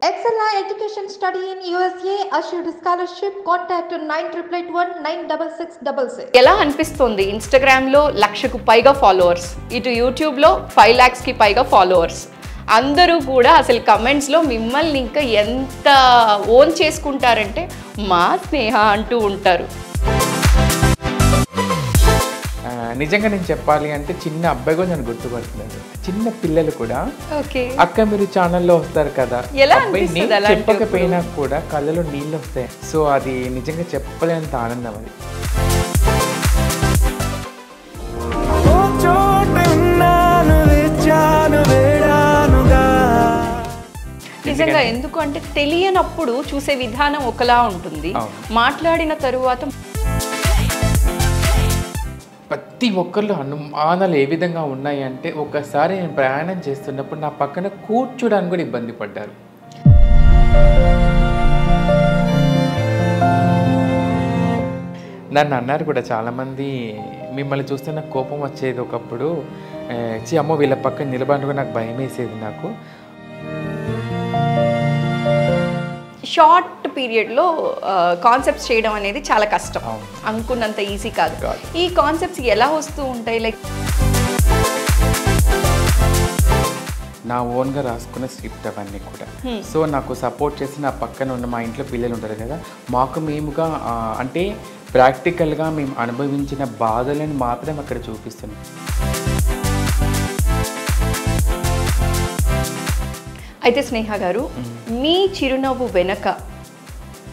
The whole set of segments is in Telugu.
Excella Education Study in USA assured scholarship. Contact 9881 ఎలా అనిపిస్తుంది ఇన్స్టాగ్రామ్లో 1,00,000కు పైగా ఫాలోవర్స్, ఇటు యూట్యూబ్లో 5 lakhsకి పైగా ఫాలోవర్స్, అందరూ కూడా అసలు కమెంట్స్లో మిమ్మల్ని ఇంకా ఎంత ఓన్ చేసుకుంటారంటే మా స్నేహ అంటూ ఉంటారు. నిజంగా నేను చెప్పాలి అంటే చిన్న అబ్బాయి కూడా నన్ను గుర్తుపడుతున్నాడు, చిన్న పిల్లలు కూడా అక్క మీరు ఛానల్లో వస్తారు కదా, నేను చెప్పకపోయినా కూడా కళ్ళలో నీళ్ళు వస్తాయి. సో అది నిజంగా చెప్పలేనంత ఆనందం అది. నిజంగా ఎందుకు అంటే తెలియనప్పుడు చూసే విధానం ఒకలా ఉంటుంది, మాట్లాడిన తరువాత ప్రతి ఒక్కళ్ళు అనుమానాలు ఏ విధంగా ఉన్నాయి అంటే ఒకసారి నేను ప్రయాణం చేస్తున్నప్పుడు నా పక్కన కూర్చోడానికి కూడా ఇబ్బంది పడ్డారు. నన్ను అన్నారు కూడా చాలామంది, మిమ్మల్ని చూస్తే నాకు కోపం వచ్చేది ఒకప్పుడు, అమ్మో వీళ్ళ పక్కన నిలబడి నాకు భయం వేసేది. నాకు షార్ట్ పీరియడ్లో కాన్సెప్ట్స్ చేయడం అనేది చాలా కష్టం, అనుకున్నంత ఈజీ కాదు. ఈ కాన్సెప్ట్స్ ఎలా వస్తూ ఉంటాయి? లైక్ నా ఓన్గా రాసుకున్న స్క్రిప్ట్ అవన్నీ కూడా. సో నాకు సపోర్ట్ చేసి నా పక్కన ఉన్న మా ఇంట్లో పిల్లలు ఉంటారు కదా, మాకు మేముగా అంటే ప్రాక్టికల్గా మేము అనుభవించిన బాధలను మాత్రం అక్కడ చూపిస్తున్నాం. అయితే స్నేహ గారు, మీ చిరునవ్వు వెనక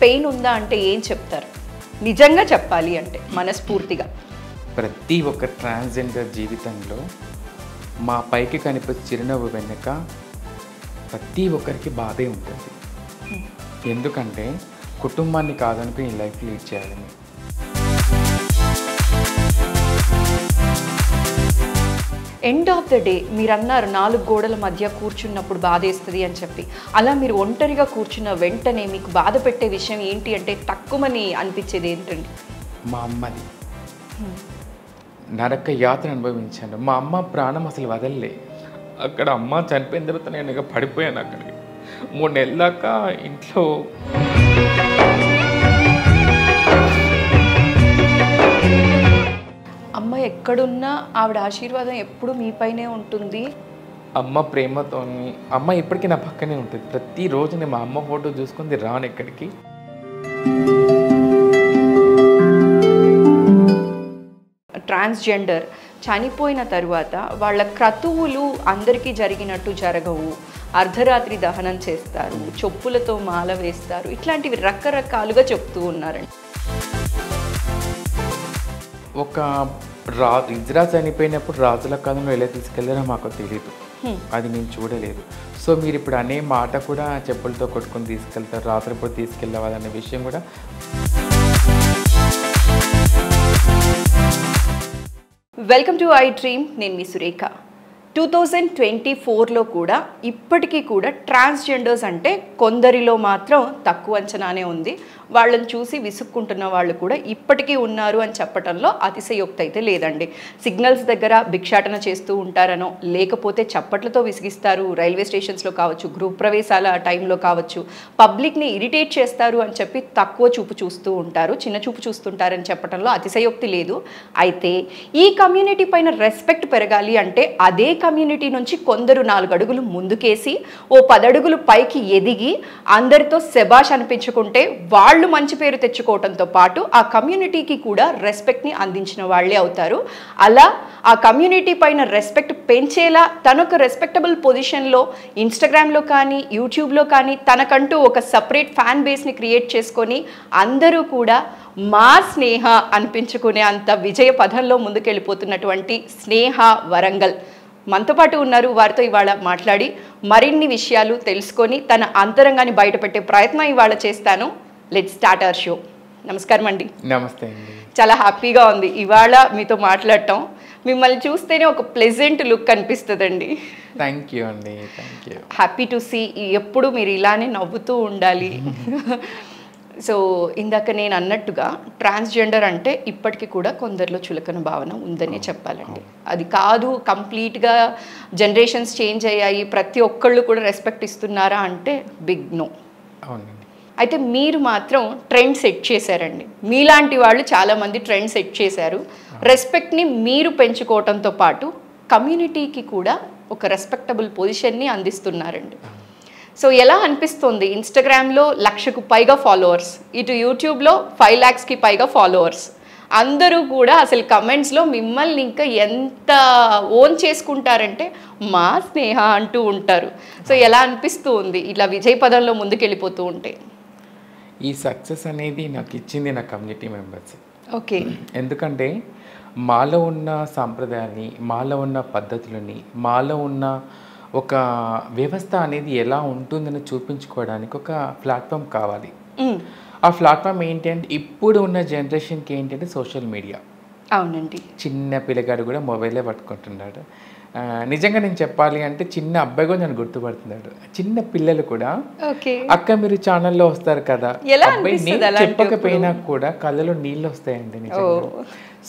పెయిన్ ఉందా అంటే ఏం చెప్తారు? నిజంగా చెప్పాలి అంటే మనస్ఫూర్తిగా. ప్రతి ఒక్క ట్రాన్స్జెండర్ జీవితంలో మా పైకి కనిపించే చిరునవ్వు వెనక ప్రతి ఒక్కరికి బాధే ఉంటుంది. ఎందుకంటే కుటుంబాన్ని కాదనుకుని లైఫ్ లీడ్ చేయాలని. ఎండ్ ఆఫ్ ద డే మీరు అన్నారు 4 గోడల మధ్య కూర్చున్నప్పుడు బాధేస్తుంది అని చెప్పి, అలా మీరు ఒంటరిగా కూర్చున్న వెంటనే మీకు బాధ పెట్టే విషయం ఏంటి అంటే తక్కువని అనిపించేది ఏంటండి? మా అమ్మది నరక యాత్ర అనుభవించాను. మా అమ్మ ప్రాణం అసలు వదలలే. అక్కడ అమ్మ చనిపోయిన తర్వాత నేను ఇక పడిపోయాను. అక్కడికి 3 నెలల దాకా ఇంట్లో అమ్మ ఎక్కడున్నా ఆవిడ ఆశీర్వాదం ఎప్పుడు మీపైనే ఉంటుంది. అమ్మ ప్రేమతో అమ్మ ఇప్పటికీ నా పక్కనే ఉంటుంది. ప్రతిరోజు నేను మా అమ్మ ఫోటో చూసుకుంది రాను ఎక్కడికి. ట్రాన్స్జెండర్ చనిపోయిన తర్వాత వాళ్ళ క్రతువులు అందరికీ జరిగినట్టు జరగవు, అర్ధరాత్రి దహనం చేస్తారు, చొప్పులతో మాల వేస్తారు, ఇట్లాంటివి రకరకాలుగా చెప్తూ ఉన్నారండి. ఒక ఇజ్రా చనిపోయినప్పుడు రాజుల కాలంలో ఎలా తీసుకెళ్లారో మాకు తెలియదు, అది నేను చూడలేదు. సో మీరు ఇప్పుడు అనే మాట కూడా చెప్పులతో కొట్టుకొని తీసుకెళ్తారు, రాత్రిపూట తీసుకెళ్ళవాలనే విషయం కూడా. Welcome to I dream. నేను మీ సురేఖ. 2024లో కూడా ఇప్పటికీ కూడా ట్రాన్స్జెండర్స్ అంటే కొందరిలో మాత్రం తక్కువ అంచనానే ఉంది. వాళ్ళని చూసి విసుక్కుంటున్న వాళ్ళు కూడా ఇప్పటికీ ఉన్నారు అని చెప్పడంలో అతిశయోక్తి అయితే లేదండి. సిగ్నల్స్ దగ్గర భిక్షాటన చేస్తూ ఉంటారనో, లేకపోతే చప్పట్లతో విసిగిస్తారు, రైల్వే స్టేషన్స్లో కావచ్చు, గృహ ప్రవేశాల టైంలో కావచ్చు, పబ్లిక్ని ఇరిటేట్ చేస్తారు అని చెప్పి తక్కువ చూపు చూస్తూ ఉంటారు, చిన్న చూపు చూస్తుంటారని చెప్పడంలో అతిశయోక్తి లేదు. అయితే ఈ కమ్యూనిటీ పైన రెస్పెక్ట్ పెరగాలి అంటే అదే కమ్యూనిటీ నుంచి కొందరు 4 అడుగులు ముందుకేసి ఓ 10 అడుగులు పైకి ఎదిగి అందరితో శబాష్ అనిపించుకుంటే వాళ్ళు మంచి పేరు తెచ్చుకోవడంతో పాటు ఆ కమ్యూనిటీకి కూడా రెస్పెక్ట్ని అందించిన వాళ్ళే అవుతారు. అలా ఆ కమ్యూనిటీ పైన రెస్పెక్ట్ పెంచేలా తనొక రెస్పెక్టబుల్ పొజిషన్లో ఇన్స్టాగ్రామ్లో కానీ యూట్యూబ్లో కానీ తనకంటూ ఒక సపరేట్ ఫ్యాన్ బేస్ని క్రియేట్ చేసుకొని అందరూ కూడా మా స్నేహ అనిపించుకునే అంత విజయ పథంలో ముందుకెళ్ళిపోతున్నటువంటి స్నేహ వరంగల్ మనతో పాటు ఉన్నారు. వారితో ఇవాళ మాట్లాడి మరిన్ని విషయాలు తెలుసుకొని తన అంతరంగాన్ని బయటపెట్టే ప్రయత్నం ఇవాళ చేస్తాను. Let's start our show. నమస్కారం అండి. నమస్తే అండి. చాలా హ్యాపీగా ఉంది ఇవాళ మీతో మాట్లాడటం. మిమ్మల్ని చూస్తేనే ఒక ప్లెజెంట్ లుక్ అనిపిస్తుందండి. థ్యాంక్ యూ అండి. Thank you. Happy to see. ఎప్పుడు మీరు ఇలానే నవ్వుతూ ఉండాలి. సో ఇందాక నేను అన్నట్టుగా ట్రాన్స్జెండర్ అంటే ఇప్పటికీ కూడా కొందరిలో చులకన భావన ఉందనే చెప్పాలండి. అది కాదు కంప్లీట్గా జనరేషన్స్ చేంజ్ అయ్యాయి, ప్రతి ఒక్కళ్ళు కూడా రెస్పెక్ట్ ఇస్తున్నారా అంటే బిగ్ నో. అయితే మీరు మాత్రం ట్రెండ్ సెట్ చేశారండి. మీలాంటి వాళ్ళు చాలామంది ట్రెండ్ సెట్ చేశారు. రెస్పెక్ట్ని మీరు పెంచుకోవటంతో పాటు కమ్యూనిటీకి కూడా ఒక రెస్పెక్టబుల్ పొజిషన్ని అందిస్తున్నారండి. సో ఎలా అనిపిస్తుంది? ఇన్స్టాగ్రామ్లో 1,00,000కు పైగా ఫాలోవర్స్, ఇటు యూట్యూబ్లో 5 lakhsకి పైగా ఫాలోవర్స్, అందరూ కూడా అసలు కమెంట్స్లో మిమ్మల్ని ఇంకా ఎంత ఓన్ చేసుకుంటారంటే మా స్నేహ అంటూ ఉంటారు. సో ఎలా అనిపిస్తూ ఉంది ఇలా విజయ పదంలో ముందుకెళ్ళిపోతూ ఉంటే? ఈ సక్సెస్ అనేది నాకు ఇచ్చింది నా కమ్యూనిటీ మెంబర్స్. ఓకే. ఎందుకంటే మాలో ఉన్న సాంప్రదాయాన్ని, మాలో ఉన్న పద్ధతులని, మాలో ఉన్న ఒక వ్యవస్థ అనేది ఎలా ఉంటుందని చూపించుకోవడానికి ఒక ప్లాట్ఫామ్ కావాలి. ఆ ప్లాట్ఫామ్ ఏంటి అంటే ఇప్పుడు ఉన్న జనరేషన్కి ఏంటంటే సోషల్ మీడియా. అవునండి. చిన్న పిల్లగాడు కూడా మొబైలే పట్టుకుంటున్నాడు. నిజంగా నేను చెప్పాలి అంటే చిన్న అబ్బాయి కూడా నన్ను గుర్తుపడుతున్నాడు. చిన్న పిల్లలు కూడా అక్క మీరు ఛానల్లో వస్తారు కదా, అబ్బాయి నేను చెప్పకపోయినా కూడా కళ్ళలో నీళ్ళు వస్తాయండి నిజంగా.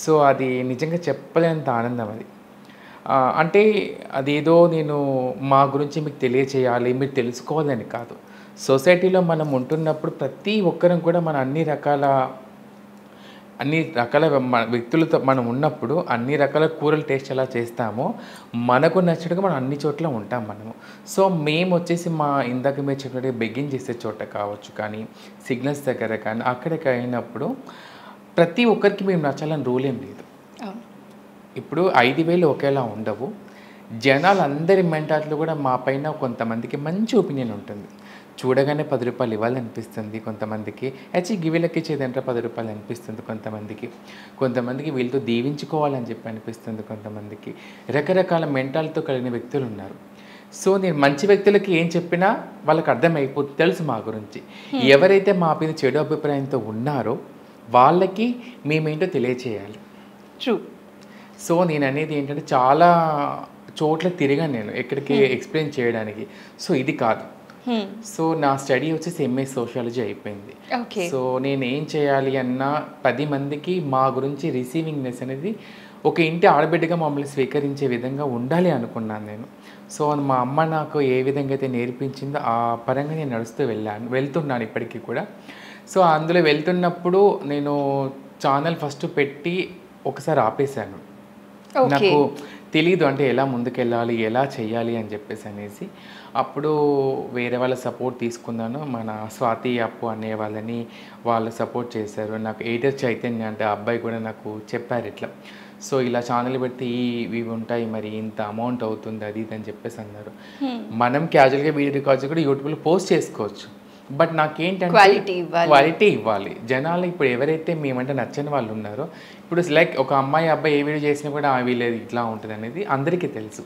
సో అది నిజంగా చెప్పలేనంత ఆనందం అది. అంటే అదేదో నేను మా గురించి మీకు తెలియచేయాలి, మీరు తెలుసుకోవాలని కాదు. సొసైటీలో మనం ఉంటున్నప్పుడు ప్రతి ఒక్కరం కూడా మన అన్ని రకాల వ్యక్తులతో మనం ఉన్నప్పుడు అన్ని రకాల కూరలు టేస్ట్ ఎలా చేస్తామో మనకు నచ్చినట్టుగా మనం అన్ని చోట్ల ఉంటాం మనము. సో మేము వచ్చేసి మా ఇందాక మీరు చెప్పినట్టుగా బెగ్గింగ్ చేసే చోట కావచ్చు, కానీ సిగ్నల్స్ దగ్గర కానీ అక్కడికి అయినప్పుడు ప్రతి ఒక్కరికి మేము నచ్చాలని రూల్ ఏం లేదు. ఇప్పుడు 5,000 ఒకేలా ఉండవు. జనాలందరి మెంటాలిటీలో కూడా మా పైన కొంతమందికి మంచి ఒపీనియన్ ఉంటుంది. చూడగానే 10 రూపాయలు ఇవ్వాలనిపిస్తుంది కొంతమందికి, గివిలకి ఇచ్చేదంటే 10 రూపాయలు అనిపిస్తుంది కొంతమందికి వీళ్ళతో దీవించుకోవాలని చెప్పి అనిపిస్తుంది కొంతమందికి. రకరకాల మెంటాలిటీతో కలిగిన వ్యక్తులు ఉన్నారు. సో నేను మంచి వ్యక్తులకి ఏం చెప్పినా వాళ్ళకి అర్థమైపోతుంది, తెలుసు మా గురించి. ఎవరైతే మా మీద చెడు అభిప్రాయంతో ఉన్నారో వాళ్ళకి మేమేంటో తెలియచేయాలి. ట్రూ. సో నేను అనేది ఏంటంటే చాలా చోట్ల తిరిగాను నేను ఎక్కడికి ఎక్స్ప్లెయిన్ చేయడానికి. సో ఇది కాదు. సో నా స్టడీ వచ్చేసి ఎంఏ సోషాలజీ అయిపోయింది. సో నేను ఏం చేయాలి అన్నా 10 మందికి మా గురించి రిసీవింగ్నెస్ అనేది ఒక ఇంటి ఆడబిడ్డగా మమ్మల్ని స్వీకరించే విధంగా ఉండాలి అనుకున్నాను నేను. సో మా అమ్మ నాకు ఏ విధంగా అయితే నేర్పించిందో ఆ పరంగా నేను వెళ్తున్నాను ఇప్పటికీ కూడా. సో అందులో వెళ్తున్నప్పుడు నేను ఛానల్ ఫస్ట్ పెట్టి ఒకసారి ఆపేశాను. నాకు తెలీదు అంటే ఎలా ముందుకెళ్ళాలి, ఎలా చెయ్యాలి అని చెప్పేసి అనేసి. అప్పుడు వేరే వాళ్ళ సపోర్ట్ తీసుకున్నాను. మన స్వాతి అప్పు అనే వాళ్ళని వాళ్ళు సపోర్ట్ చేశారు. నాకు ఎయిటర్ చైతన్య అంటే అబ్బాయి కూడా నాకు చెప్పారు ఇట్లా. సో ఇలా ఛానల్ పెడితే ఇవి ఉంటాయి, మరి ఇంత అమౌంట్ అవుతుంది అది ఇది అని చెప్పేసి అన్నారు. మనం క్యాజువల్గా వీడియో రికార్డ్స్ కూడా యూట్యూబ్లో పోస్ట్ చేసుకోవచ్చు, బట్ నాకేంటంటే క్వాలిటీ ఇవ్వాలి. జనాలు ఇప్పుడు ఎవరైతే మేమంటే నచ్చని వాళ్ళు ఉన్నారో, ఇప్పుడు లైక్ ఒక అమ్మాయి అబ్బాయి ఏ వీడియో చేసినా కూడా వీళ్ళది ఇట్లా ఉంటుంది అనేది అందరికీ తెలుసు.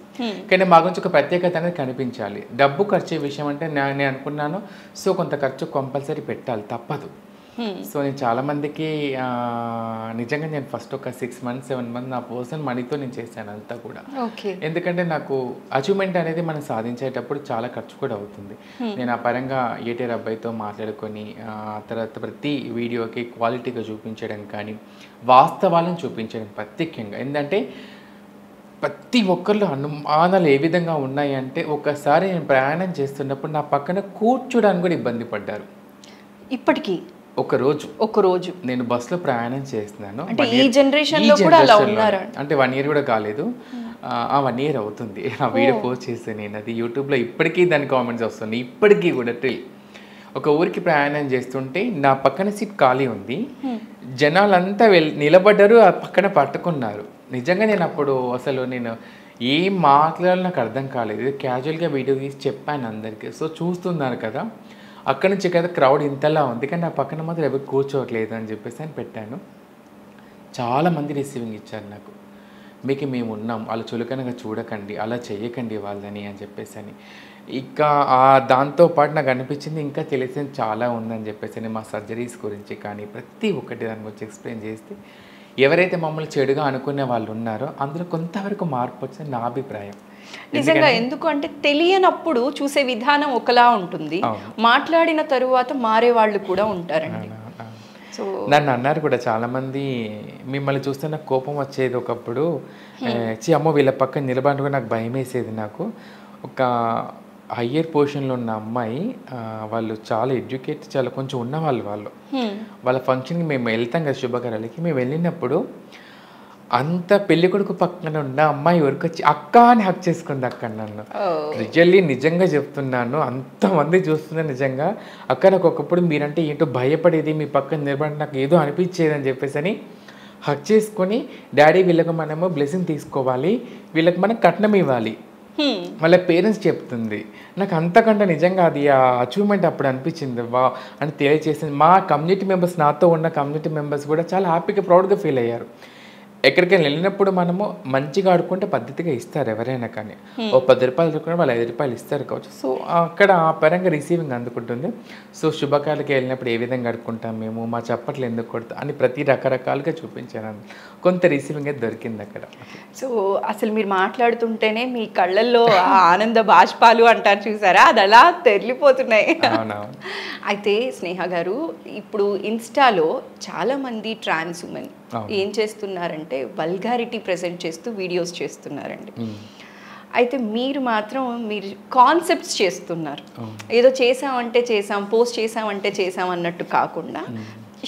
కానీ మా గురించి ఒక ప్రత్యేకత అనేది కనిపించాలి. డబ్బు ఖర్చు విషయం అంటే నేను అనుకున్నాను, సో కొంత ఖర్చు కంపల్సరీ పెట్టాలి, తప్పదు. సో నేను చాలామందికి నిజంగా నేను ఫస్ట్ ఒక 6 months 7 months నా పర్సనల్ మనీతో నేను చేశాను అంతా కూడా. ఎందుకంటే నాకు అచీవ్మెంట్ అనేది మనం సాధించేటప్పుడు చాలా ఖర్చు కూడా అవుతుంది. నేను ఆ పరంగా ఏటీఆర్ అబ్బాయితో మాట్లాడుకొని తర్వాత ప్రతి వీడియోకి క్వాలిటీగా చూపించడం కానీ వాస్తవాలను చూపించడం ప్రత్యేకంగా. ఏంటంటే ప్రతి ఒక్కరిలో అనుమానాలు ఏ విధంగా ఉన్నాయి అంటే, ఒకసారి నేను ప్రయాణం చేస్తున్నప్పుడు నా పక్కన కూర్చోడానికి కూడా ఇబ్బంది పడ్డారు. ఇప్పటికీ ఒక రోజు నేను బస్సులో ప్రయాణం చేస్తున్నాను. ఈ జనరేషన్లో కూడా అలా ఉన్నారు అంటే 1 year కూడా కాలేదు, 1 year అవుతుంది ఆ వీడియో పోస్ట్ చేస్తే. నేను అది యూట్యూబ్లో ఇప్పటికీ దాని కామెంట్స్ వస్తున్నాయి ఇప్పటికీ కూడా. ఒక ఊరికి ప్రయాణం చేస్తుంటే నా పక్కన సీట్ ఖాళీ ఉంది, జనాలంతా నిలబడ్డారు, ఆ పక్కన పట్టుకున్నారు. నిజంగా నేను అప్పుడు అసలు నేను ఏం మాట్లాడాలో నాకు అర్థం కాలేదు. క్యాజువల్గా వీడియో తీసి చెప్పాను అందరికీ. సో చూస్తున్నారు కదా, అక్కడి నుంచి కదా క్రౌడ్ ఇంతలా ఉంది, కానీ నా పక్కన మాత్రం ఎవరు కూర్చోవట్లేదు అని చెప్పేసి అని పెట్టాను. చాలామంది రిసీవింగ్ ఇచ్చారు నాకు, మీకు మేము ఉన్నాం, వాళ్ళు చులకనగా చూడకండి, అలా చెయ్యకండి వాళ్ళని అని చెప్పేసి అని. ఇంకా దాంతోపాటు నాకు అనిపించింది ఇంకా తెలిసింది చాలా ఉందని చెప్పేసి మా సర్జరీస్ గురించి కానీ ప్రతి ఒక్కటి దాని గురించి ఎక్స్ప్లెయిన్ చేస్తే ఎవరైతే మమ్మల్ని చెడుగా అనుకునే వాళ్ళు ఉన్నారో అందులో కొంతవరకు మార్పు వచ్చింది నా అభిప్రాయం. నిజంగా ఎందుకు అంటే తెలియనప్పుడు చూసే విధానం ఒకలా ఉంటుంది, మాట్లాడిన తరువాత మారే వాళ్ళు కూడా ఉంటారండి. నన్ను అన్నారు కూడా చాలామంది, మిమ్మల్ని చూస్తే నాకు కోపం వచ్చేది ఒకప్పుడు, అమ్మో వీళ్ళ పక్కన నిలబడి నాకు భయం వేసేది. నాకు ఒక హయ్యర్ పొజిషన్లో ఉన్న అమ్మాయి, వాళ్ళు చాలా ఎడ్యుకేట్, చాలా కొంచెం ఉన్నవాళ్ళు, వాళ్ళ ఫంక్షన్కి మేము వెళ్తాం కదా శుభకార్యాలకి, మేము వెళ్ళినప్పుడు అంత పెళ్లి కొడుకు పక్కన ఉన్న అమ్మాయి ఎవరికి వచ్చి అక్క అని హక్ చేసుకుంది అక్కడ నన్ను. రియల్లీ నిజంగా చెప్తున్నాను, అంతమంది చూస్తున్నా నిజంగా అక్క నాకు ఒకప్పుడు మీరంటే ఏంటో భయపడేది, మీ పక్కన నిలబడి నాకు ఏదో అనిపించేది అని చెప్పేసి అని హక్ చేసుకొని, డాడీ వీళ్ళకి మనము బ్లెస్సింగ్ తీసుకోవాలి, వీళ్ళకి మనం కట్నం ఇవ్వాలి వాళ్ళ పేరెంట్స్ చెప్తుంది. నాకు అంతకంటే నిజంగా అది ఆ అచీవ్మెంట్ అప్పుడు అనిపించింది, వా అని తెలియజేసింది. మా కమ్యూనిటీ మెంబర్స్, నాతో ఉన్న కమ్యూనిటీ మెంబర్స్ కూడా చాలా హ్యాపీగా ప్రౌడ్గా ఫీల్ అయ్యారు. ఎక్కడికైనా వెళ్ళినప్పుడు మనము మంచిగా ఆడుకుంటే పద్ధతిగా ఇస్తారు ఎవరైనా, కానీ ఓ 10 రూపాయలు దొరుకుని వాళ్ళు 5 రూపాయలు ఇస్తారు కావచ్చు. సో అక్కడ ఆ పరంగా రిసీవింగ్ అందుకుంటుంది. సో శుభకార్యాలకి వెళ్ళినప్పుడు ఏ విధంగా ఆడుకుంటాం మేము, మా చప్పట్లు ఎందుకు కొడతాం అని ప్రతి రకరకాలుగా చూపించాను. కొంత రిసీవింగ్ అయితే దొరికింది అక్కడ. సో అసలు మీరు మాట్లాడుతుంటేనే మీ కళ్ళల్లో ఆనంద బాష్పాలు అంటారు చూసారా, అది అలా తెరిలిపోతున్నాయి. అయితే స్నేహ గారు, ఇప్పుడు ఇన్స్టాలో చాలామంది ట్రాన్స్ ఉమెన్ ఏం చేస్తున్నారంటే వల్గారిటీ ప్రజెంట్ చేస్తూ వీడియోస్ చేస్తున్నారండి. అయితే మీరు మాత్రం మీరు కాన్సెప్ట్స్ చేస్తున్నారు. ఏదో చేసామంటే చేసాం, పోస్ట్ చేసామంటే చేసాం అన్నట్టు కాకుండా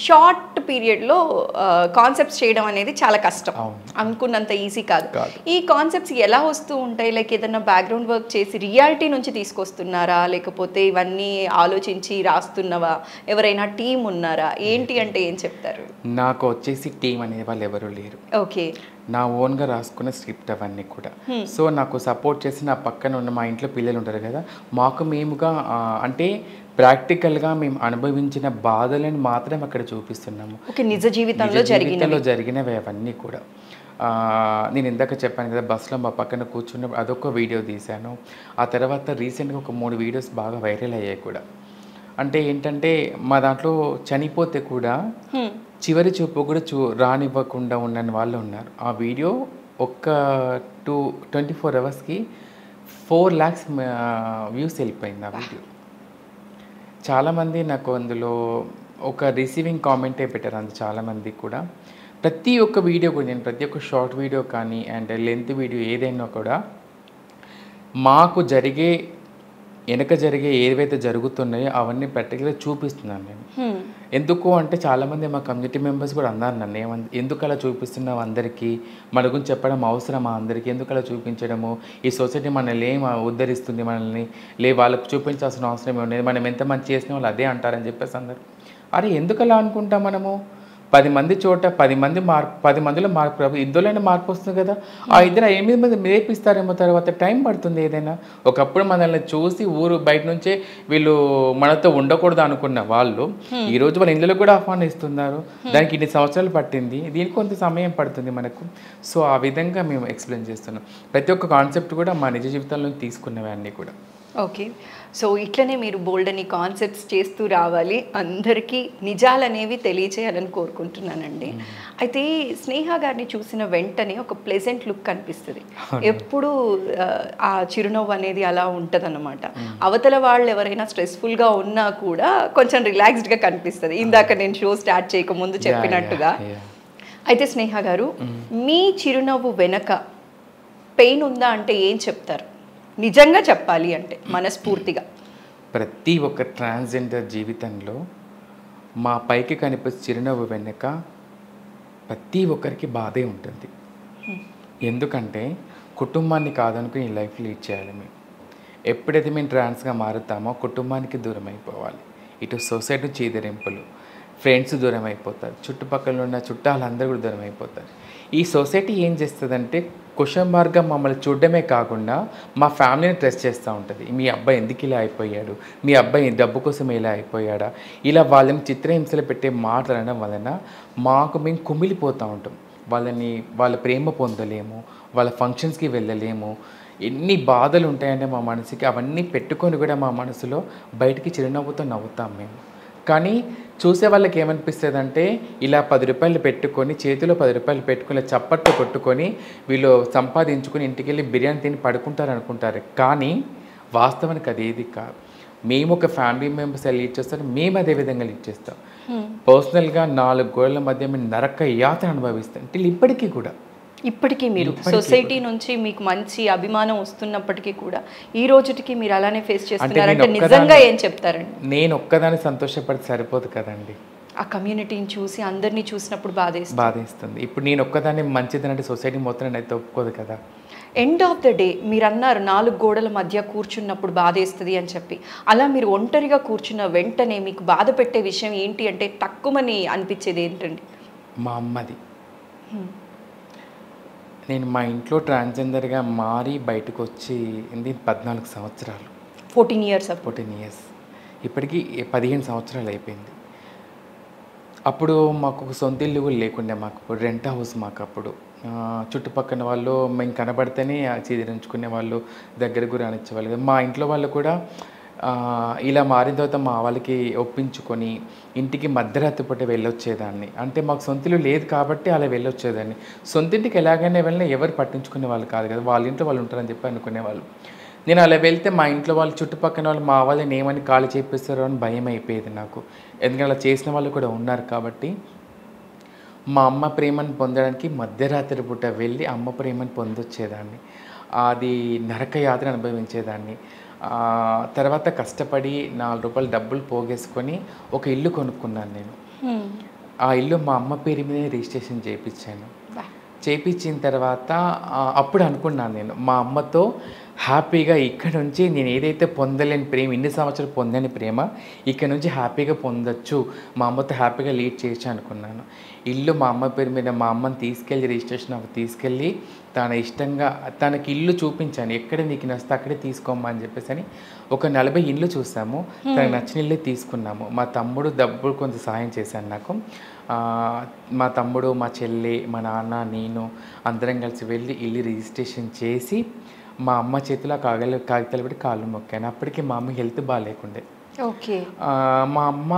షార్ట్ పీరియడ్లో కాన్సెప్ట్స్ చేయడం అనేది చాలా కష్టం, అనుకున్నంత ఈజీ కాదు. ఈ కాన్సెప్ట్స్ ఎలా వస్తూ ఉంటాయి? లైక్ ఏదైనా బ్యాక్గ్రౌండ్ వర్క్ చేసి రియాలిటీ నుంచి తీసుకొస్తున్నారా, లేకపోతే ఇవన్నీ ఆలోచించి రాస్తున్నవా, ఎవరైనా టీం ఉన్నారా, ఏంటి అంటే ఏం చెప్తారు? నాకు వచ్చేసి టీం అనే వాళ్ళు ఎవరు లేరు. ఓకే, నా ఓన్గా రాసుకున్న స్క్రిప్ట్ అవన్నీ కూడా. సో నాకు సపోర్ట్ చేసి నా పక్కన ఉన్న మా ఇంట్లో పిల్లలు ఉంటారు కదా, మాకు మేముగా అంటే ప్రాక్టికల్గా మేము అనుభవించిన బాధలను మాత్రం అక్కడ చూపిస్తున్నాము. నిజ జీవితంలో జరిగినవి అవన్నీ కూడా. నేను ఇందాక చెప్పాను కదా, బస్సులో మా పక్కన కూర్చున్నప్పుడు అదొక వీడియో తీశాను. ఆ తర్వాత రీసెంట్గా ఒక 3 వీడియోస్ బాగా వైరల్ అయ్యాయి కూడా. అంటే ఏంటంటే మా దాంట్లో చనిపోతే కూడా చివరి చూపు కూడా రానివ్వకుండా ఉన్న వాళ్ళు ఉన్నారు. ఆ వీడియో ఒక్క 24 అవర్స్కి 4 lakhs వ్యూస్ వెళ్ళిపోయింది ఆ వీడియో. చాలామంది నాకు అందులో ఒక రిసీవింగ్ కామెంటే పెట్టారు. అందులో చాలామంది కూడా ప్రతి ఒక్క వీడియో కూడా, నేను ప్రతి ఒక్క షార్ట్ వీడియో కానీ అండ్ లెంత్ వీడియో ఏదైనా కూడా మాకు వెనక జరిగే ఏవైతే జరుగుతున్నాయో అవన్నీ ప్రాక్టికల్గా చూపిస్తున్నాను నేను. ఎందుకు అంటే చాలామంది మా కమ్యూనిటీ మెంబర్స్ కూడా అన్నారు నన్ను, ఎందుకు అలా చూపిస్తున్నావు, అందరికీ మన గురించి చెప్పడం అవసరమా, అందరికీ ఎందుకు అలా చూపించడము, ఈ సొసైటీ మనల్ని ఏం ఉద్ధరిస్తుంది, మనల్ని వాళ్ళకు చూపించాల్సిన అవసరం ఏమన్నది, మనం ఎంత మంచి చేసిన వాళ్ళు అదే అంటారని చెప్పేసి అందరు. అరే ఎందుకు అలా అనుకుంటాం మనము? 10 మంది చోట 10 మందిలో మార్పు రాదు, ఇద్దరులైనా మార్పు వస్తుంది కదా. ఆ 8 మంది నేర్పిస్తారేమో, తర్వాత టైం పడుతుంది ఏదైనా. ఒకప్పుడు మనల్ని చూసి ఊరు బయట నుంచే వీళ్ళు మనతో ఉండకూడదు అనుకున్న వాళ్ళు ఈరోజు వాళ్ళ ఇంట్లో కూడా ఆహ్వానిస్తున్నారు. దానికి ఇన్ని సంవత్సరాలు పట్టింది, దీనికి కొంత సమయం పడుతుంది మనకు. సో ఆ విధంగా మేము ఎక్స్ప్లెయిన్ చేస్తున్నాం. ప్రతి ఒక్క కాన్సెప్ట్ కూడా మా నిజ జీవితంలో తీసుకున్నవి అన్నీ కూడా. ఓకే, సో ఇట్లనే మీరు బోల్డ్ అని కాన్సెప్ట్స్ చేస్తూ రావాలి, అందరికీ నిజాలనేవి తెలియచేయాలని కోరుకుంటున్నానండి. అయితే స్నేహ గారిని చూసిన వెంటనే ఒక ప్లెజెంట్ లుక్ కనిపిస్తుంది, ఎప్పుడు ఆ చిరునవ్వు అనేది అలా ఉంటుంది అన్నమాట. అవతల వాళ్ళు ఎవరైనా స్ట్రెస్ఫుల్గా ఉన్నా కూడా కొంచెం రిలాక్స్డ్గా కనిపిస్తుంది, ఇందాక నేను షో స్టార్ట్ చేయకముందు చెప్పినట్టుగా. అయితే స్నేహ గారు, మీ చిరునవ్వు వెనక పెయిన్ ఉందా అంటే ఏం చెప్తారు? నిజంగా చెప్పాలి అంటే మనస్ఫూర్తిగా. ప్రతి ఒక్క ట్రాన్స్జెండర్ జీవితంలో మా పైకి కనిపించే చిరునవ్వు వెనుక ప్రతి ఒక్కరికి బాధే ఉంటుంది. ఎందుకంటే కుటుంబాన్ని కాదనుకుని ఈ లైఫ్ లీడ్ చేయాలి. మేము ఎప్పుడైతే మేము ట్రాన్స్గా మారుతామో కుటుంబానికి దూరం అయిపోవాలి, ఇటు సొసైటీ చీదరింపులు, ఫ్రెండ్స్ దూరం అయిపోతారు, చుట్టుపక్కల ఉన్న చుట్టాలందరూ కూడా దూరం అయిపోతారు. ఈ సొసైటీ ఏం చేస్తుందంటే క్వశ్చన్ మార్క్గా మమ్మల్ని చూడడమే కాకుండా మా ఫ్యామిలీని ట్రెస్ చేస్తూ ఉంటుంది. మీ అబ్బాయి ఎందుకు ఇలా అయిపోయాడు, మీ అబ్బాయి డబ్బు కోసం ఇలా అయిపోయాడా, ఇలా వాళ్ళని చిత్రహింసలు పెట్టే మాటలు అనడం వలన మేము కుమిలిపోతూ ఉంటాం. వాళ్ళ ప్రేమ పొందలేము, వాళ్ళ ఫంక్షన్స్కి వెళ్ళలేము. ఎన్ని బాధలు ఉంటాయంటే మా మనసుకి, అవన్నీ పెట్టుకొని కూడా మా మనసులో బయటికి చిరునవ్వుతో నవ్వుతాం మేము. కానీ చూసే వాళ్ళకి ఏమనిపిస్తుంది అంటే ఇలా 10 రూపాయలు పెట్టుకొని, చేతిలో 10 రూపాయలు పెట్టుకుని చప్పట్లు కొట్టుకొని వీళ్ళు సంపాదించుకొని ఇంటికి వెళ్ళి బిర్యానీ తిని పడుకుంటారు అనుకుంటారు. కానీ వాస్తవానికి అది ఏది కాదు. మేము ఒక ఫ్యామిలీ మెంబర్స్ లీడ్ చేస్తారు, మేము అదే విధంగా లీడ్ చేస్తాం. పర్సనల్గా 4 గోడల మధ్య మేము నరక యాతన అనుభవిస్తాం అంటే ఇప్పటికీ మీరు సొసైటీ నుంచి మీకు మంచి అభిమానం వస్తున్నప్పటికీ కూడా ఈ రోజుకి మీరు అలానే ఫేస్ చేస్తున్నారంటే నిజంగా ఏం చెప్తారండి? నేను ఒక్కదాన్ని సంతోషపడితే సరిపోదు కదండి, ఆ కమ్యూనిటీని చూసి అందరినీ చూసినప్పుడు బాధేస్తుంది. ఇప్పుడు నేను ఒక్కదాన్ని మంచిదనంటే సొసైటీ మొత్తం అయితే ఒప్పుకోదు కదా. ఎండ్ ఆఫ్ ద డే మీరు అన్నారు 4 గోడల మధ్య కూర్చున్నప్పుడు బాధేస్తుంది అని చెప్పి, అలా మీరు ఒంటరిగా కూర్చున్న వెంటనే మీకు బాధ పెట్టే విషయం ఏంటి అంటే తక్కువని అనిపించేది ఏంటండి? మా అమ్మది. నేను మా ఇంట్లో ట్రాన్స్జెండర్గా మారి బయటకు వచ్చి 14 సంవత్సరాలు, 14 ఇయర్స్, ఇప్పటికీ 15 సంవత్సరాలు అయిపోయింది. అప్పుడు మాకు ఒక సొంత ఇల్లు కూడా లేకుండే, మాకు రెంట్ హౌస్. మాకు అప్పుడు చుట్టుపక్కల వాళ్ళు మేము కనబడితేనే చీదిరించుకునే వాళ్ళు, దగ్గర కూడా రానిచ్చేవాళ్ళు. మా ఇంట్లో వాళ్ళు కూడా ఇలా మారిన తర్వాత మా వాళ్ళకి ఒప్పించుకొని ఇంటికి మధ్యరాత్రి పూట వెళ్ళొచ్చేదాన్ని. అంటే మాకు సొంత ఇల్లు లేదు కాబట్టి అలా వెళ్ళొచ్చేదాన్ని. సొంత ఇంటికి ఎలాగైనా వెళ్ళినా ఎవరు పట్టించుకునే వాళ్ళు కాదు కదా, వాళ్ళ ఇంట్లో వాళ్ళు ఉంటారని చెప్పి అనుకునేవాళ్ళు. నేను అలా వెళ్తే మా ఇంట్లో వాళ్ళు, చుట్టుపక్కల వాళ్ళు మా వాళ్ళని ఏమని ఖాళీ చేపిస్తారో అని భయం అయిపోయేది నాకు. ఎందుకంటే అలా చేసిన వాళ్ళు కూడా ఉన్నారు కాబట్టి. మా అమ్మ ప్రేమను పొందడానికి మధ్యరాత్రి పూట వెళ్ళి అమ్మ ప్రేమను పొందొచ్చేదాన్ని. అది నరక యాత్ర అనుభవించేదాన్ని. తర్వాత కష్టపడి 4 రూపాయలు డబ్బులు పోగేసుకొని ఒక ఇల్లు కొనుక్కున్నాను నేను. ఆ ఇల్లు మా అమ్మ పేరు మీద రిజిస్ట్రేషన్ చేయించాను. చేయించిన తర్వాత అప్పుడు అనుకున్నాను నేను మా అమ్మతో హ్యాపీగా ఇక్కడ నుంచి నేను ఏదైతే పొందలేని ప్రేమ, ఇన్ని సంవత్సరాలు పొందని ప్రేమ ఇక్కడ నుంచి హ్యాపీగా పొందొచ్చు, మా అమ్మతో హ్యాపీగా లీడ్ చేయొచ్చు అనుకున్నాను. ఇల్లు మా అమ్మ పేరు మీద మా అమ్మని తీసుకెళ్ళి రిజిస్ట్రేషన్ తీసుకెళ్ళి తన ఇష్టంగా తనకి ఇల్లు చూపించాను. ఎక్కడ నీకు నచ్చితే అక్కడే తీసుకోమ్మా అని చెప్పేసి అని ఒక 40 ఇల్లు చూసాము. తనకు నచ్చిన ఇల్లే తీసుకున్నాము. మా తమ్ముడు డబ్బులు కొంత సాయం చేశాను నాకు. మా తమ్ముడు, మా చెల్లి, మా నాన్న, నేను అందరం కలిసి వెళ్ళి ఇల్లు రిజిస్ట్రేషన్ చేసి మా అమ్మ చేతిలో కాగితాలు పెట్టి కాళ్ళు మొక్కాను. అప్పటికి మా అమ్మ హెల్త్ బాగాలేకుండే. ఓకే. మా అమ్మ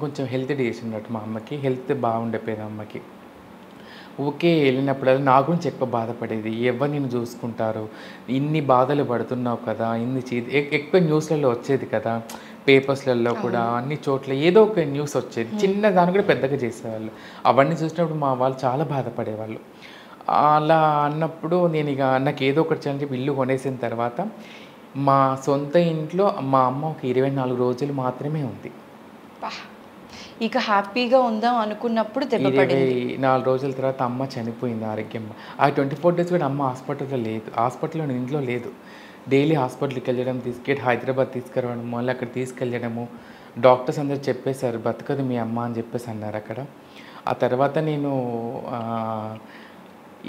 కొంచెం హెల్త్ చేసినట్టు, మా అమ్మకి హెల్త్ బాగుండిపోయేది. అమ్మకి ఊకే వెళ్ళినప్పుడు నా గురించి ఎక్కువ బాధపడేది. ఎవరు నేను చూసుకుంటారు, ఇన్ని బాధలు పడుతున్నావు కదా, ఇన్ని ఎక్కువ న్యూస్లలో వచ్చేది కదా, పేపర్స్లలో కూడా అన్ని చోట్ల ఏదో ఒక న్యూస్ వచ్చేది. చిన్న దాన్ని కూడా పెద్దగా చేసేవాళ్ళు. అవన్నీ చూసినప్పుడు మా వాళ్ళు చాలా బాధపడేవాళ్ళు. అలా అన్నప్పుడు నేను ఇక నాకు ఏదో ఒకటి చేయాలని చెప్పి ఇల్లు కొనేసిన తర్వాత మా సొంత ఇంట్లో మా అమ్మ ఒక 24 రోజులు మాత్రమే ఉంది. ఇక హ్యాపీగా ఉందాం అనుకున్నప్పుడు 24 రోజుల తర్వాత అమ్మ చనిపోయింది ఆరోగ్యం. ఆ 24 డేస్ కూడా అమ్మ హాస్పిటల్లో లేదు, హాస్పిటల్లో ఇంట్లో లేదు. డైలీ హాస్పిటల్కి వెళ్ళడం, తీసుకెళ్ళి హైదరాబాద్ తీసుకురావడం, మళ్ళీ అక్కడ తీసుకెళ్ళడము. డాక్టర్స్ అందరూ చెప్పేశారు బతకదు మీ అమ్మ అని చెప్పేసి అన్నారు అక్కడ. ఆ తర్వాత నేను